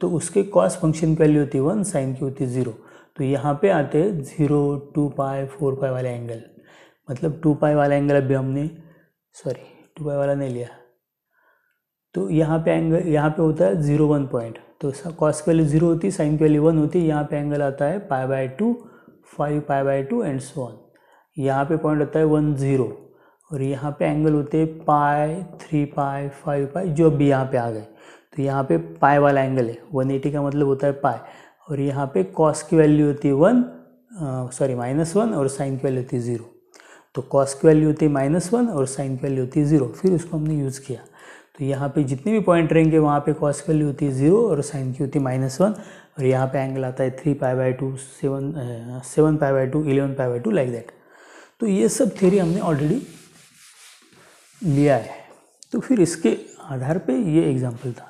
तो उसके कॉस फंक्शन की वैल्यू होती है 1, साइन की होती है 0। तो यहाँ पे आते हैं 0, 2 पाई, 4 पाई वाले एंगल, मतलब 2 पाई वाला एंगल अभी हमने 2 पाई वाला नहीं लिया। तो यहाँ पे एंगल, यहाँ पे होता है 0, 1 पॉइंट, तो कॉस की वैल्यू 0 होती है, साइन की वैल्यू 1 होती है। यहाँ पे एंगल आता है π/2, 5π/2 एंड सो ऑन। यहाँ पे पॉइंट होता है 1, 0, और यहाँ पे एंगल होते हैं पाई, 3 पाई, 5 पाई, जो अभी यहाँ पे आ गए। तो यहाँ पे पाई वाला एंगल है, 180 का मतलब होता है पाई, और यहाँ पे कॉस की वैल्यू होती है -1 और साइन की वैल्यू होती है 0। तो कॉस की वैल्यू होती है -1 और साइन की वैल्यू होती है 0, फिर उसको हमने यूज़ किया। तो यहाँ पे जितने भी पॉइंट रहेंगे वहाँ पे कॉस की वैल्यू होती है 0 और साइन की होती है -1, और यहाँ पे एंगल आता है 3π/2, 7π/2, 11π/2, लाइक दैट। तो ये सब थ्योरी हमने ऑलरेडी लिया है। तो फिर इसके आधार पे ये एग्जाम्पल था।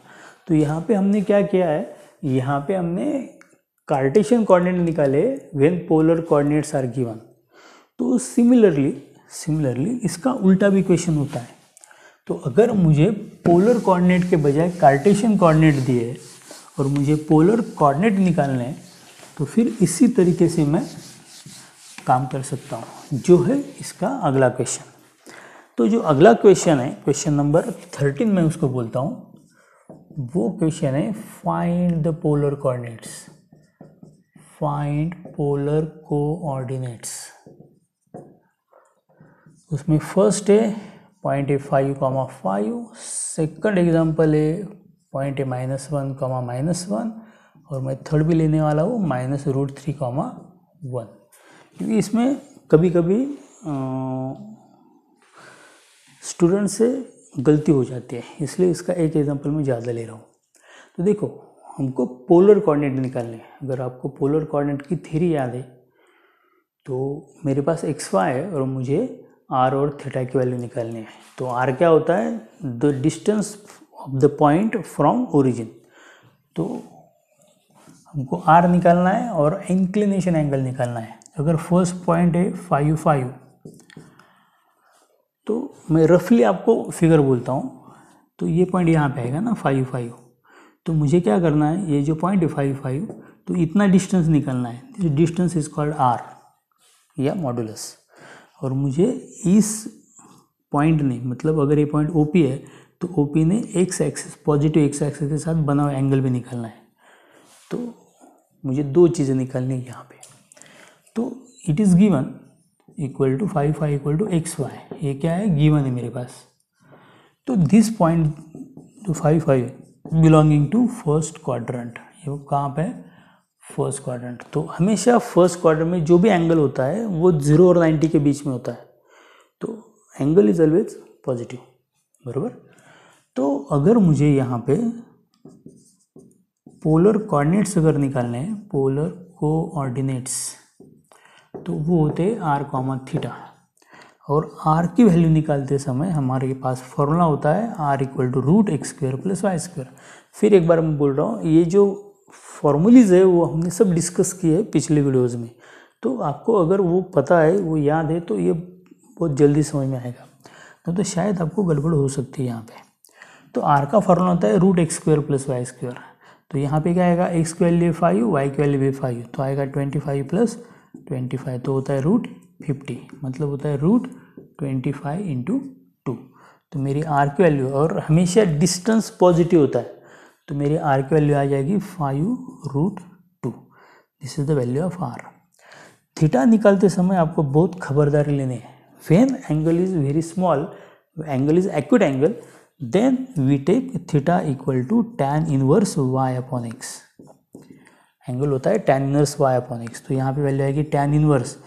तो यहाँ पे हमने क्या किया है, यहाँ पे हमने कार्टेशियन कोऑर्डिनेट निकाले when polar coordinates are given. तो सिमिलरली इसका उल्टा भी क्वेश्चन होता है। तो अगर मुझे पोलर कोऑर्डिनेट के बजाय कार्टेशियन कोऑर्डिनेट दिए और मुझे पोलर कोऑर्डिनेट निकालने हैं, तो फिर इसी तरीके से मैं काम कर सकता हूँ, जो है इसका अगला क्वेश्चन। तो जो अगला क्वेश्चन है, क्वेश्चन नंबर 13 मैं उसको बोलता हूँ, वो क्वेश्चन है find the polar coordinates, find polar coordinates. उसमें फर्स्ट है पॉइंट है 5,5, सेकंड एग्जांपल है पॉइंट है -1, -1, और मैं थर्ड भी लेने वाला हूँ -√3,1, क्योंकि इसमें कभी कभी स्टूडेंट से गलती हो जाती है, इसलिए इसका एक एग्जांपल मैं ज़्यादा ले रहा हूँ। तो देखो, हमको पोलर कोऑर्डिनेट निकालने हैं। अगर आपको पोलर कोऑर्डिनेट की थ्योरी याद है तो मेरे पास एक्स वाई है और मुझे आर और थीटा की वैल्यू निकालनी है। तो आर क्या होता है? The distance of the point from origin. तो हमको आर निकालना है और इंक्लिनेशन एंगल निकालना है। अगर फर्स्ट पॉइंट है 5 5, तो मैं रफली आपको फिगर बोलता हूँ। तो ये पॉइंट यहाँ पे आएगा ना 5 5, तो मुझे क्या करना है, ये जो पॉइंट है 5 5, तो इतना डिस्टेंस निकालना है। This distance is called r या मॉडुलस। और मुझे इस पॉइंट ने, मतलब अगर ये पॉइंट ओपी है तो ओपी ने x axis, positive x axis के साथ बना हुआ एंगल भी निकालना है। तो मुझे दो चीज़ें निकालनी है यहाँ पे। तो it is given equal to 5 5 इक्वल टू एक्स वाई, ये क्या है, गिवन है मेरे पास। तो this point to 5 5 belonging to first quadrant, ये कहाँ पे है, फर्स्ट क्वाड्रेंट। तो हमेशा फर्स्ट क्वाड्रेंट में जो भी एंगल होता है वो 0 और 90 के बीच में होता है, तो एंगल इज ऑलवेज पॉजिटिव, बराबर। तो अगर मुझे यहाँ पे पोलर कोऑर्डिनेट्स अगर निकालने हैं, पोलर कोऑर्डिनेट्स, तो वो होते हैं आर कॉमा थीटा। और आर की वैल्यू निकालते समय हमारे पास फॉर्मूला होता है r equal to root x square plus y square. फिर एक बार मैं बोल रहा हूँ, ये जो फॉर्मूलीज है वो हमने सब डिस्कस किए हैं पिछले वीडियोज़ में। तो आपको अगर वो पता है, वो याद है, तो ये बहुत जल्दी समझ में आएगा। तो शायद आपको गड़बड़ हो सकती है यहाँ पे। तो आर का फॉर्मूला होता है root x square plus y square. तो यहाँ पे क्या आएगा, एक्स की वैल्यू 5, वाई की वैल्यू भी 5, तो आएगा 25 प्लस 25, तो होता है रूट 50, मतलब होता है रूट 25 इंटू 2। तो मेरी आर की वैल्यू, और हमेशा डिस्टेंस पॉजिटिव होता है, तो मेरी आर की वैल्यू आ जाएगी 5√2। This is the value of r. Theta निकालते समय आपको बहुत खबरदारी लेनी है। When angle is very small, angle is acute angle, then we take theta equal to tan inverse y upon x। Angle होता है tan inverse y upon x, तो यहाँ पे वैल्यू आएगी tan इनवर्स,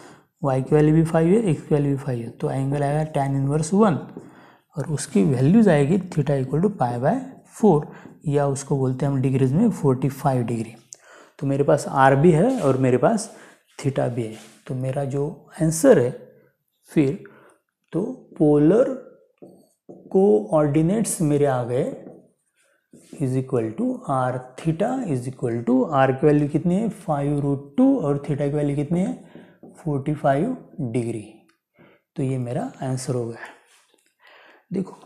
y की वैल्यू भी 5 है, x की वैल्यू भी 5 है, तो एंगल आएगा tan इनवर्स 1, और उसकी वैल्यूज आएगी थीटा इक्वल टू π/4, या उसको बोलते हैं हम डिग्रीज में 45 डिग्री। तो मेरे पास आर भी है और मेरे पास थीटा भी है। तो मेरा जो आंसर है फिर, तो पोलर कोऑर्डिनेट्स मेरे आ गए is equal to r theta is equal to, r की वैल्यू कितनी है 5√2 और थीटा की वैल्यू कितनी है 45 डिग्री। तो ये मेरा आंसर हो गया। देखो,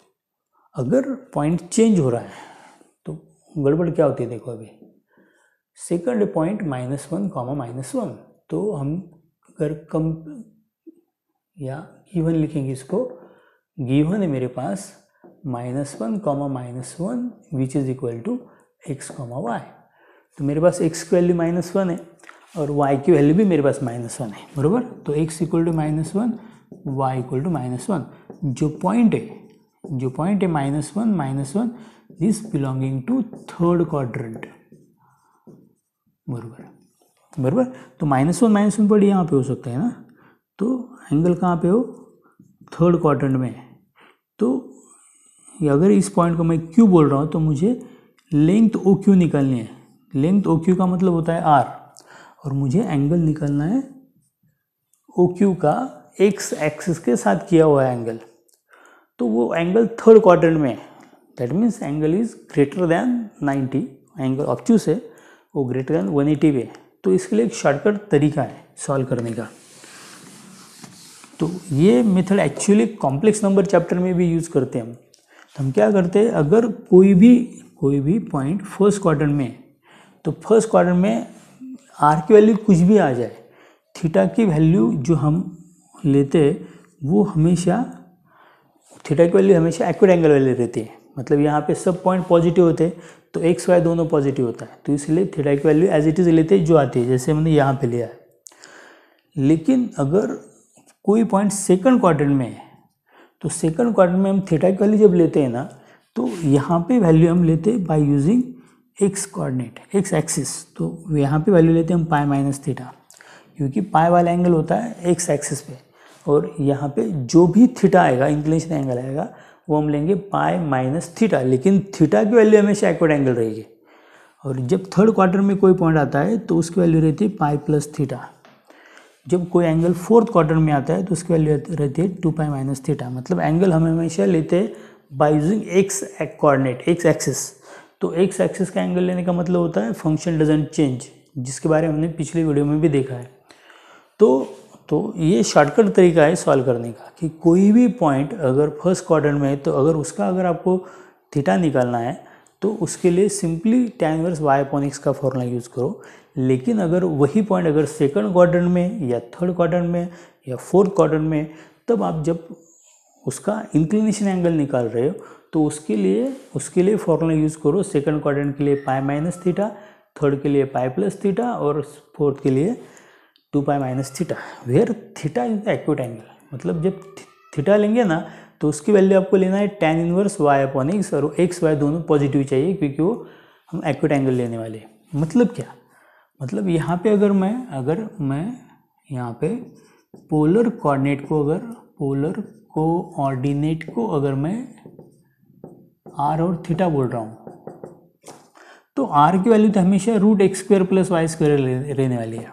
अगर पॉइंट चेंज हो रहा है तो गड़बड़ क्या होती है, देखो अभी सेकंड पॉइंट -1, -1, तो हम अगर कम या गिवन लिखेंगे इसको, गिवन है मेरे पास -1, -1 which is equal to x, y। तो मेरे पास x की वैल्यू -1 है और y की वैल्यू भी मेरे पास -1 है, बराबर। तो x equal to -1, y equal to -1। जो पॉइंट है -1, this belonging to third quadrant, बराबर। तो -1 पर यहाँ पे हो सकता है ना, तो एंगल कहाँ पे हो, थर्ड क्वाड्रेंट में। तो अगर इस पॉइंट को मैं Q बोल रहा हूँ तो मुझे लेंथ OQ निकालनी है। लेंथ OQ का मतलब होता है R, और मुझे एंगल निकालना है OQ का x एक्सिस के साथ किया हुआ एंगल। तो वो एंगल थर्ड क्वाड्रेंट में है, that means angle is greater than 90। Angle obtuse है, वो ग्रेटर देन 180 पे। तो इसके लिए एक शॉर्टकट तरीका है सॉल्व करने का। तो ये method actually complex number chapter में भी यूज़ करते हैं हम। तो हम क्या करते हैं, अगर कोई भी पॉइंट फर्स्ट क्वाड्रेंट में, तो फर्स्ट क्वाड्रेंट में आर की वैल्यू कुछ भी आ जाए, थीटा की वैल्यू जो हम लेते हैं वो हमेशा, थीटा की वैल्यू हमेशा एक्यूट एंगल वाली रहती है। मतलब यहाँ पे सब पॉइंट पॉजिटिव होते हैं, तो एक्स वाई दोनों पॉजिटिव होता है, तो इसलिए थीटा की वैल्यू एज इट इज़ लेते हैं जो आती है, जैसे हमने यहाँ पे लिया है। लेकिन अगर कोई पॉइंट सेकंड क्वाड्रेंट में है, तो सेकंड क्वाड्रेंट में हम थीटा की वैल्यू जब लेते हैं ना, तो यहाँ पे वैल्यू हम लेते हैं by using x coordinate, x axis. तो यहाँ पे वैल्यू लेते हैं हम π - थीटा, क्योंकि पाई वाला एंगल होता है एक्स एक्सिस पे और यहाँ पे जो भी थीटा आएगा, इंक्लिनेशन एंगल आएगा, वो हम लेंगे पाई माइनस थीटा, लेकिन थीटा की वैल्यू हमेशा एक्यूट एंगल रहेगी। और जब थर्ड क्वार्टर में कोई पॉइंट आता है तो उसकी वैल्यू रहती है पाई प्लस थीटा। जब कोई एंगल फोर्थ क्वार्टर में आता है तो उसकी वैल्यू रहती है 2 पाई माइनस थीटा। मतलब एंगल हम हमेशा लेते हैं by using x coordinate, x axis. तो एक्स एक्सिस का एंगल लेने का मतलब होता है फंक्शन डजंट चेंज, जिसके बारे में हमने पिछली वीडियो में भी देखा है। तो ये शॉर्टकट तरीका है सॉल्व करने का कि कोई भी पॉइंट अगर फर्स्ट क्वाड्रेंट में है तो अगर आपको थीटा निकालना है तो उसके लिए simply tan inverse y upon x का फॉर्मूला यूज़ करो। लेकिन अगर वही पॉइंट अगर सेकंड क्वाड्रेंट में या थर्ड क्वाड्रेंट में या फोर्थ क्वाड्रेंट में, तब आप जब उसका इंक्लिनेशन एंगल निकाल रहे हो तो उसके लिए फॉर्मूला यूज़ करो। सेकंड क्वाड्रेंट के लिए पाई माइनस थीटा, थर्ड के लिए पाई प्लस थीटा और फोर्थ के लिए 2 pi minus theta, where theta is the acute angle. मतलब जब थीटा लेंगे ना तो उसकी वैल्यू आपको लेना है tan inverse y upon x, और x y दोनों पॉजिटिव चाहिए क्योंकि वो हम एक्यूट एंगल लेने वाले हैं। मतलब क्या, मतलब यहाँ पे अगर मैं यहाँ पे पोलर कोऑर्डिनेट को अगर मैं r और थीटा बोल रहा हूँ तो r की वैल्यू तो हमेशा root x square plus y square रहने वाली है।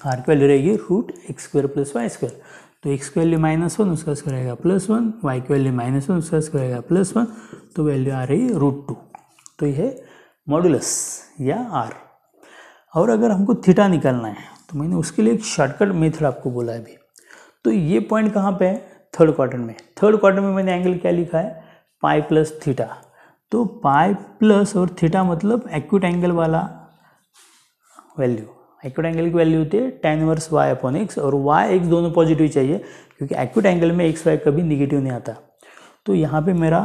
r की वैल्यू रहेगी root x square plus y square. तो x की वैल्यू -1, उसका स्क्वायर आएगा +1, y की वैल्यू -1, उसका स्क्वायर आएगा +1, तो वैल्यू आ रही है √2। तो यह है मॉडुलस या r। और अगर हमको थीटा निकालना है तो मैंने उसके लिए एक शॉर्टकट मेथड आपको बोला है अभी। तो ये पॉइंट कहाँ पे है, थर्ड क्वाड्रेंट में। थर्ड क्वाड्रेंट में मैंने एंगल क्या लिखा है, पाई प्लस थीटा। तो पाई प्लस और थीटा मतलब एक्यूट एंगल वाला वैल्यू। एक्यूट एंगल की वैल्यू होती है tan inverse y upon x, और y x दोनों पॉजिटिव चाहिए क्योंकि एक्यूट एंगल में x y कभी निगेटिव नहीं आता। तो यहाँ पे मेरा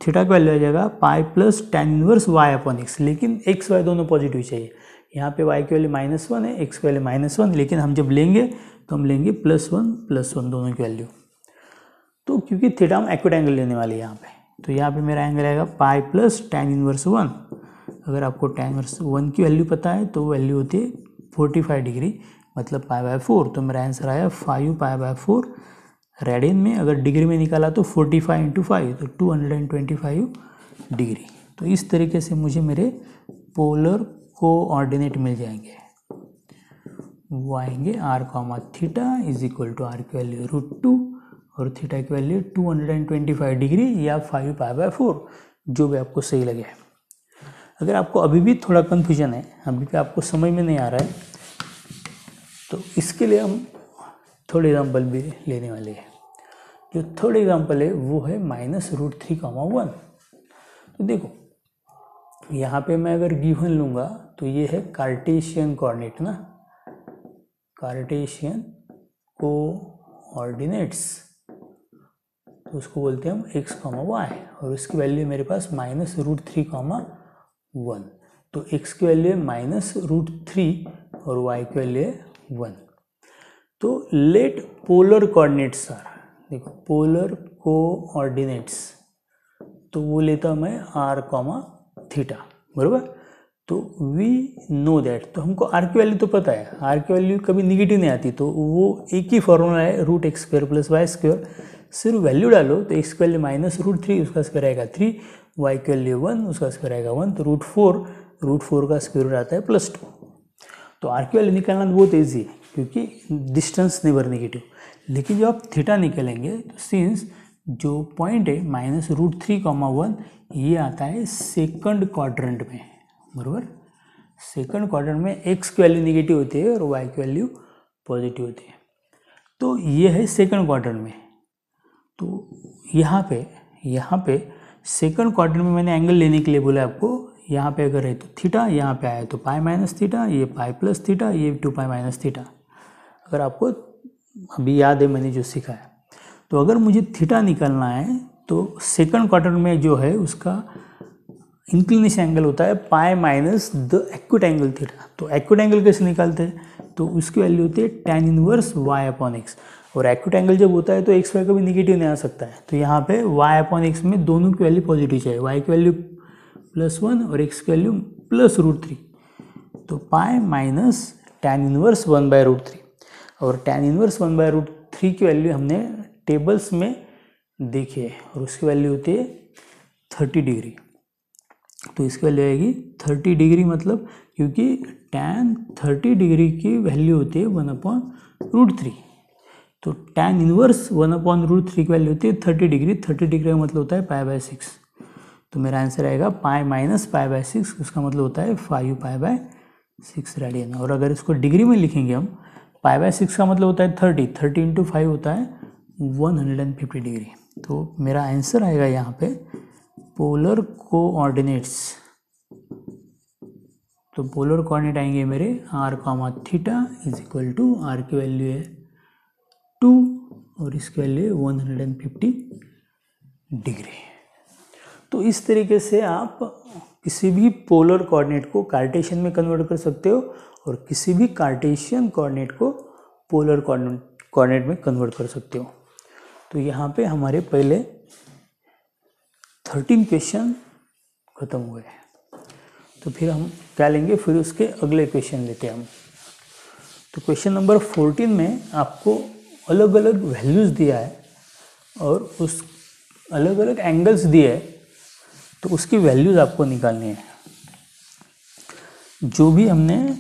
थीटा का वैल्यू आ जाएगा pi plus tan inverse y upon x, लेकिन x y दोनों पॉजिटिव चाहिए। यहाँ पे y की वैल्यू -1 है, x की वैल्यू -1, लेकिन हम जब लेंगे तो हम लेंगे +1 दोनों की वैल्यू। तो क्योंकि थीटा हम एक्यूट एंगल लेने वाले हैं यहाँ पे, तो यहाँ पे मेरा एंगल आएगा पाई प्लस tan इनवर्स 1। अगर आपको tan इनवर्स 1 की वैल्यू पता है तो वैल्यू होती है 45 डिग्री, मतलब π/4। तो मेरा आंसर आया 5 π/4 रेडियन में। अगर डिग्री में निकाला तो 45 × 5 तो 225 डिग्री। तो इस तरीके से मुझे मेरे पोलर कोऑर्डिनेट मिल जाएंगे। वो आएंगे r, theta is equal to r की वैल्यू √2 और थीटा की वैल्यू 225 डिग्री या 5 π/4, जो भी आपको सही लगे। अगर आपको अभी भी थोड़ा कन्फ्यूजन है, अभी भी आपको समझ में नहीं आ रहा है, तो इसके लिए हम थर्ड एग्जाम्पल भी लेने वाले हैं। जो थर्ड एग्जाम्पल है वो है -√3,1। तो देखो यहाँ पे मैं अगर गिवन लूँगा तो ये है कार्टेशियन कोऑर्डिनेट ना, कार्टेशियन कोऑर्डिनेट्स, तो उसको बोलते हैं हम x, y, और उसकी वैल्यू मेरे पास -√3,1। तो x की वैल्यू है -√3 और y की वैल्यू है 1। तो लेट पोलर कोऑर्डिनेट्स आर, देखो पोलर कोऑर्डिनेट्स, तो वो लेता मैं r, थीटा, बराबर। तो वी नो दैट, तो हमको r की वैल्यू तो पता है, r की वैल्यू कभी निगेटिव नहीं आती, तो वो एक ही फॉर्मूला है root x square plus y square. सिर्फ वैल्यू डालो तो x की वैल्यू -√3, उसका स्क्वायर आएगा 3, y की वैल्यू 1, उसका स्क्वायर आएगा 1, तो √4 का स्क्वायर रूट आता है +2। तो r की वैल्यू निकालना बहुत ईजी है क्योंकि डिस्टेंस नेवर नेगेटिव। लेकिन जब आप थीटा निकालेंगे तो सिंस जो पॉइंट है -√3,1 ये आता है सेकंड क्वाड्रेंट में, बराबर। सेकंड क्वाड्रेंट में x की वैल्यू निगेटिव होती है और y की वैल्यू पॉजिटिव होती है। तो ये है सेकंड क्वाड्रेंट में। तो यहाँ पे सेकंड क्वाड्रेंट में मैंने एंगल लेने के लिए बोला आपको, यहाँ पे अगर है तो थीटा, यहाँ पे आया तो पाई माइनस थीटा, ये पाई प्लस थीटा, ये 2 पाई माइनस थीटा। अगर आपको अभी याद है मैंने जो सीखा है, तो अगर मुझे थीटा निकालना है तो सेकंड क्वाड्रेंट में जो है उसका इंक्लिनेशन एंगल होता है pi minus the acute angle theta. तो एक्यूट एंगल कैसे निकालते हैं, तो उसकी वैल्यू होती है tan inverse y upon x, और एक्यूट एंगल जब होता है तो x y कभी निगेटिव नहीं आ सकता है। तो यहाँ पे y अपॉन x में दोनों की वैल्यू पॉजिटिव चाहिए, y की वैल्यू +1 और x की वैल्यू +√3। तो पाई माइनस tan इनवर्स 1/√3, और tan इनवर्स 1/√3 3 की वैल्यू हमने टेबल्स में देखी है और उसकी वैल्यू होती है 30 डिग्री। तो इसकी वैल्यू आएगी 30 डिग्री, मतलब क्योंकि tan 30 डिग्री की वैल्यू होती है 1/√3। तो tan इनवर्स 1/√3 की वैल्यू होती है 30 डिग्री। 30 डिग्री का मतलब होता है π/6। तो मेरा आंसर आएगा पाई माइनस π/6, उसका मतलब होता है 5π/6 रेडियन। और अगर इसको डिग्री में लिखेंगे हम, π/6 का मतलब होता है 30 इंटू 5 होता है 150 डिग्री। तो मेरा आंसर आएगा यहाँ पे पोलर कोऑर्डिनेट्स। तो पोलर कोऑर्डिनेट आएंगे मेरे r, theta is equal to r की वैल्यू है 2 और इसकी वैल्यू है 150 डिग्री। तो इस तरीके से आप किसी भी पोलर कोऑर्डिनेट को कार्टेशियन में कन्वर्ट कर सकते हो और किसी भी कार्टेशियन कोऑर्डिनेट को पोलर कोऑर्डिनेट में कन्वर्ट कर सकते हो। तो यहाँ पे हमारे पहले 13 क्वेश्चन खत्म हुए। तो फिर हम क्या लेंगे, फिर उसके अगले क्वेश्चन लेते हैं हम। तो क्वेश्चन नंबर 14 में आपको अलग अलग वैल्यूज़ दिया है और उस अलग अलग एंगल्स दिए हैं, तो उसकी वैल्यूज़ आपको निकालनी है। जो भी हमने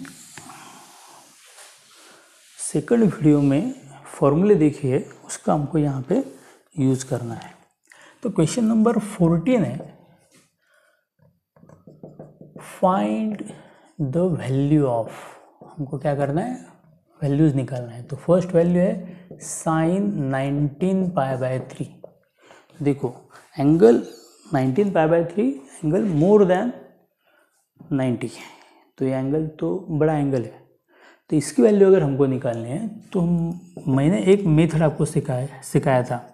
सेकंड वीडियो में फॉर्मूले देखे है उसका हमको यहाँ पे यूज़ करना है। तो क्वेश्चन नंबर 14 है, फाइंड द वैल्यू ऑफ, हमको क्या करना है, वैल्यूज़ निकालना है। तो फर्स्ट वैल्यू है साइन 19π/3। देखो एंगल 19π/3 एंगल मोर देन 90, तो ये एंगल तो बड़ा एंगल है। तो इसकी वैल्यू अगर हमको निकालनी है तो मैंने एक मेथड आपको सिखाया था।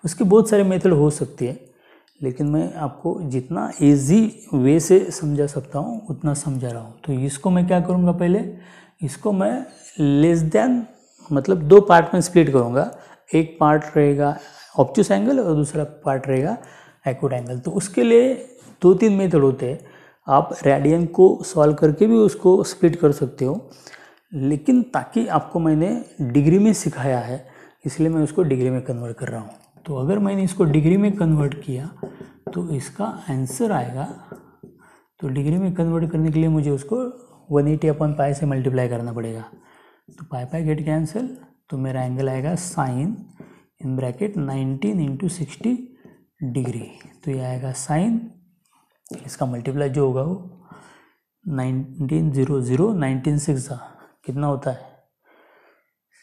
उसके बहुत सारे मेथड हो सकती है, लेकिन मैं आपको जितना इजी वे से समझा सकता हूँ उतना समझा रहा हूँ। तो इसको मैं क्या करूँगा, पहले इसको मैं लेस देन मतलब 2 पार्ट में स्प्लिट करूँगा। एक पार्ट रहेगा ऑब्ट्यूस एंगल और दूसरा पार्ट रहेगा एक्यूट एंगल। तो उसके लिए 2-3 मेथड होते हैं। आप रेडियन को सॉल्व करके भी उसको स्प्लिट कर सकते हो, लेकिन ताकि आपको मैंने डिग्री में सिखाया है इसलिए मैं उसको डिग्री में कन्वर्ट कर रहा हूँ। तो अगर मैंने इसको डिग्री में कन्वर्ट किया तो इसका आंसर आएगा, तो डिग्री में कन्वर्ट करने के लिए मुझे उसको 180/π से मल्टीप्लाई करना पड़ेगा। तो पाई गेट कैंसिल, तो मेरा एंगल आएगा साइन इन ब्रैकेट 19 × 60 डिग्री। तो ये आएगा साइन, इसका मल्टीप्लाई जो होगा वो 19 6 कितना होता है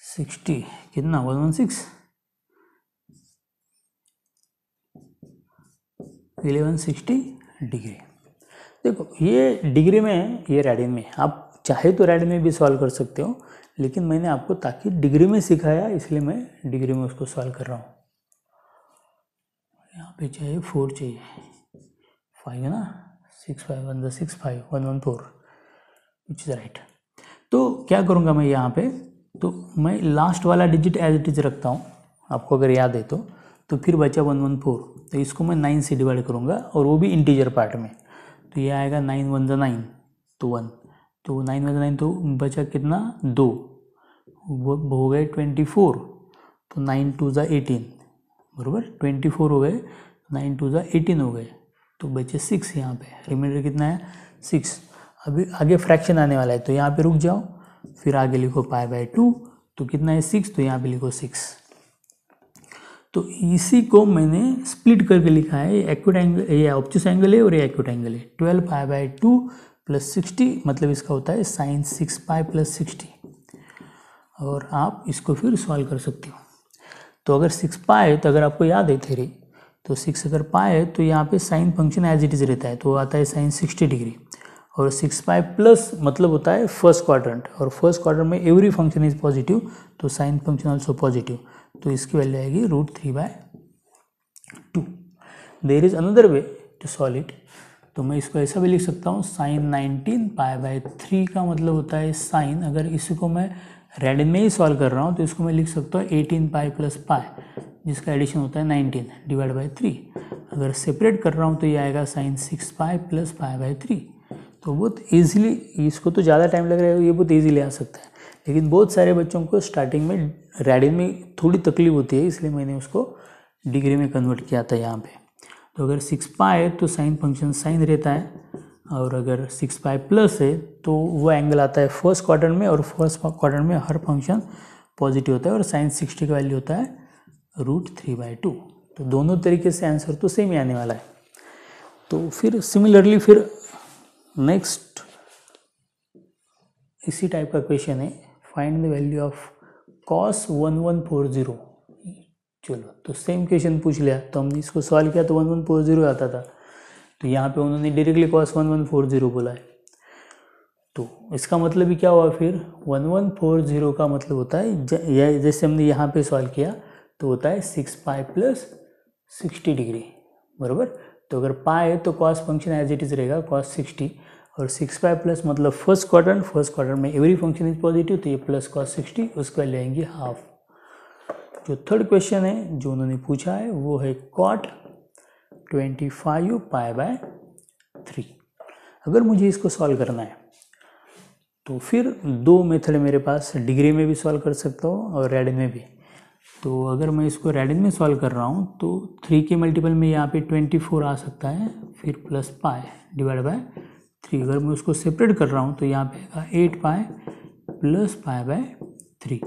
60, कितना 1160 डिग्री। देखो ये डिग्री में है, ये रेडियन में। आप चाहे तो रेडियन में भी सॉल्व कर सकते हो, लेकिन मैंने आपको ताकि डिग्री में सिखाया इसलिए मैं डिग्री में उसको सॉल्व कर रहा हूँ। यहाँ पे चाहिए 4 चाहिए, 5 है ना, 6 5 1 6 5 114 विच इज़ राइट। तो क्या करूँगा मैं यहाँ पे, तो मैं लास्ट वाला डिजिट एज इट इज रखता हूँ, आपको अगर याद है तो फिर बचा 114। तो इसको मैं 9 से डिवाइड करूँगा और वो भी इंटीजर पार्ट में। तो ये आएगा 9 1 9 तो 1, तो 9 1 9 तो बचा कितना 2, वो हो गए 24, तो 9 2 18 बराबर 24 हो गए, 9 2 18 हो गए, तो बचे 6। यहाँ पे रिमाइंडर कितना है 6। अभी आगे फ्रैक्शन आने वाला है तो यहाँ पे रुक जाओ, फिर आगे लिखो π/2, तो कितना है 6, तो यहाँ पे लिखो 6। तो इसी को मैंने स्प्लिट करके लिखा है, ये एक्यूट एंगल, ये ऑब्ट्यूस एंगल है और ये एक्यूट एंगल है। 12π/2 + 60 मतलब इसका होता है sin 6π + 60। और आप इसको फिर सॉल्व कर सकते हो। तो अगर 6π है, तो अगर आपको याद है थ्योरी, तो 6 अगर π है तो यहाँ पे sine function as it is रहता है, तो आता है sin 60 डिग्री। और 6π प्लस मतलब होता है फर्स्ट क्वाड्रेंट, और फर्स्ट क्वाड्रेंट में एवरी फंक्शन इज पॉजिटिव, तो साइन फंक्शन ऑल्सो पॉजिटिव, तो इसकी वैल्यू आएगी √3/2। There is another way to solve it, तो मैं इसको ऐसा भी लिख सकता हूँ, साइन 19π/3 का मतलब होता है साइन, अगर इसको मैं रेडियन में ही सॉल्व कर रहा हूँ तो इसको मैं लिख सकता हूँ 18π + π, जिसका एडिशन होता है 19 / 3। अगर सेपरेट कर रहा हूँ तो ये आएगा sin 6π + π/3, तो बहुत ईजिली, इसको तो ज़्यादा टाइम लग रहा है, ये बहुत ईजिली आ सकता है। लेकिन बहुत सारे बच्चों को स्टार्टिंग में रेडियन में थोड़ी तकलीफ होती है, इसलिए मैंने उसको डिग्री में कन्वर्ट किया था यहाँ पे। तो अगर 6 पाई है तो साइन फंक्शन साइन रहता है, और अगर 6 पाई प्लस है तो वो एंगल आता है फर्स्ट क्वाड्रेंट में, और फर्स्ट क्वाड्रेंट में हर फंक्शन पॉजिटिव होता है, और साइन 60 का वैल्यू होता है √3/2। तो दोनों तरीके से आंसर तो सेम ही आने वाला है। तो फिर सिमिलरली फिर नेक्स्ट इसी टाइप का क्वेश्चन है, find the value of cos 1140। चलो, तो सेम क्वेश्चन पूछ लिया, तो हमने इसको सॉल्व किया तो 1140 आता था, तो यहाँ पे उन्होंने डायरेक्टली cos 1140 बोला है। तो इसका मतलब भी क्या हुआ, फिर 1140 का मतलब होता है, जैसे हमने यहाँ पे सॉल्व किया तो होता है 6 पाई प्लस 60 डिग्री, बराबर। तो अगर पाई है तो cos function as it is रहेगा cos 60, और 6 पाई प्लस मतलब फर्स्ट क्वाड्रेंट में एवरी फंक्शन इज पॉजिटिव, तो ये प्लस cos 60, उसका लेंगे हाफ। जो थर्ड क्वेश्चन है जो उन्होंने पूछा है वो है cot 25 पाई/3। अगर मुझे इसको सॉल्व करना है तो फिर दो मेथड मेरे पास, डिग्री में भी सॉल्व कर सकता हूँ और रेडियन में भी। तो अगर मैं इसको रेडियन में सॉल्व कर रहा हूँ तो 3 के मल्टीपल में यहाँ पे 24 आ सकता है, फिर प्लस पाई डिवाइड बाय 3। अगर मैं उसको सेपरेट कर रहा हूँ तो यहाँ पे आएगा 8 पाई प्लस पाई/3,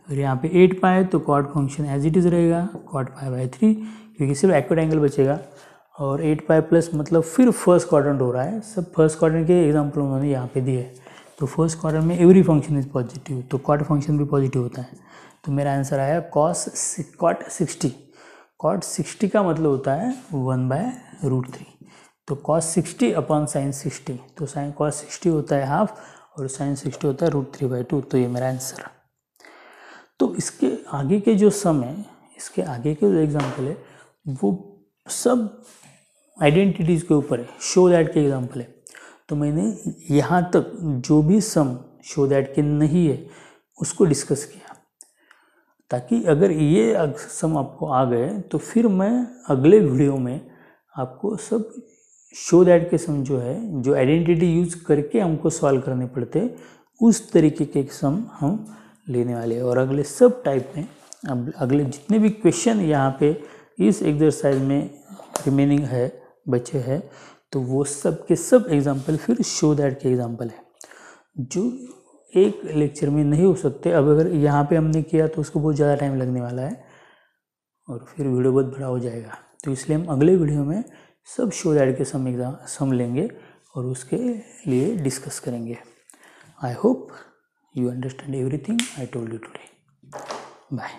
और यहाँ पे 8 पाई तो cot function as it is रहेगा cot पाई/3, क्योंकि सिर्फ एक्यूट एंगल बचेगा। और 8 पाई प्लस मतलब फिर फर्स्ट क्वाड्रेंट हो रहा है, सब फर्स्ट क्वाड्रेंट के एग्जाम्पल उन्होंने यहाँ पे दिए। तो फर्स्ट क्वाड्रेंट में एवरी फंक्शन इज पॉजिटिव, तो कॉट फंक्शन भी पॉजिटिव होता है। तो मेरा आंसर आया cot 60। cot 60 का मतलब होता है 1/√3। तो cos 60 अपॉन sin 60, तो sin cos 60 होता है हाफ, और sin 60 होता है √3/2। तो ये मेरा आंसर है। तो इसके आगे के जो सम है, इसके आगे के जो एग्जाम्पल है वो सब आइडेंटिटीज़ के ऊपर है, शो दैट के एग्जाम्पल है। तो मैंने यहाँ तक जो भी सम शो दैट के नहीं है उसको डिस्कस किया, ताकि अगर ये सम आपको आ गए तो फिर मैं अगले वीडियो में आपको सब शो दैट के सम जो है, जो आइडेंटिटी यूज करके हमको सॉल्व करने पड़ते, उस तरीके के सम हम लेने वाले हैं। और अगले सब टाइप में, अब अगले जितने भी क्वेश्चन यहाँ पे इस एक्सरसाइज में रिमेनिंग है, बचे हैं, तो वो सब के सब एग्जाम्पल फिर शो दैट के एग्जाम्पल है, जो एक लेक्चर में नहीं हो सकते। अब अगर यहाँ पे हमने किया तो उसको बहुत ज़्यादा टाइम लगने वाला है, और फिर वीडियो बहुत बड़ा हो जाएगा। तो इसलिए हम अगले वीडियो में सब शो दैट के सम लेंगे और उसके लिए डिस्कस करेंगे। I hope you understand everything I told you today. Bye.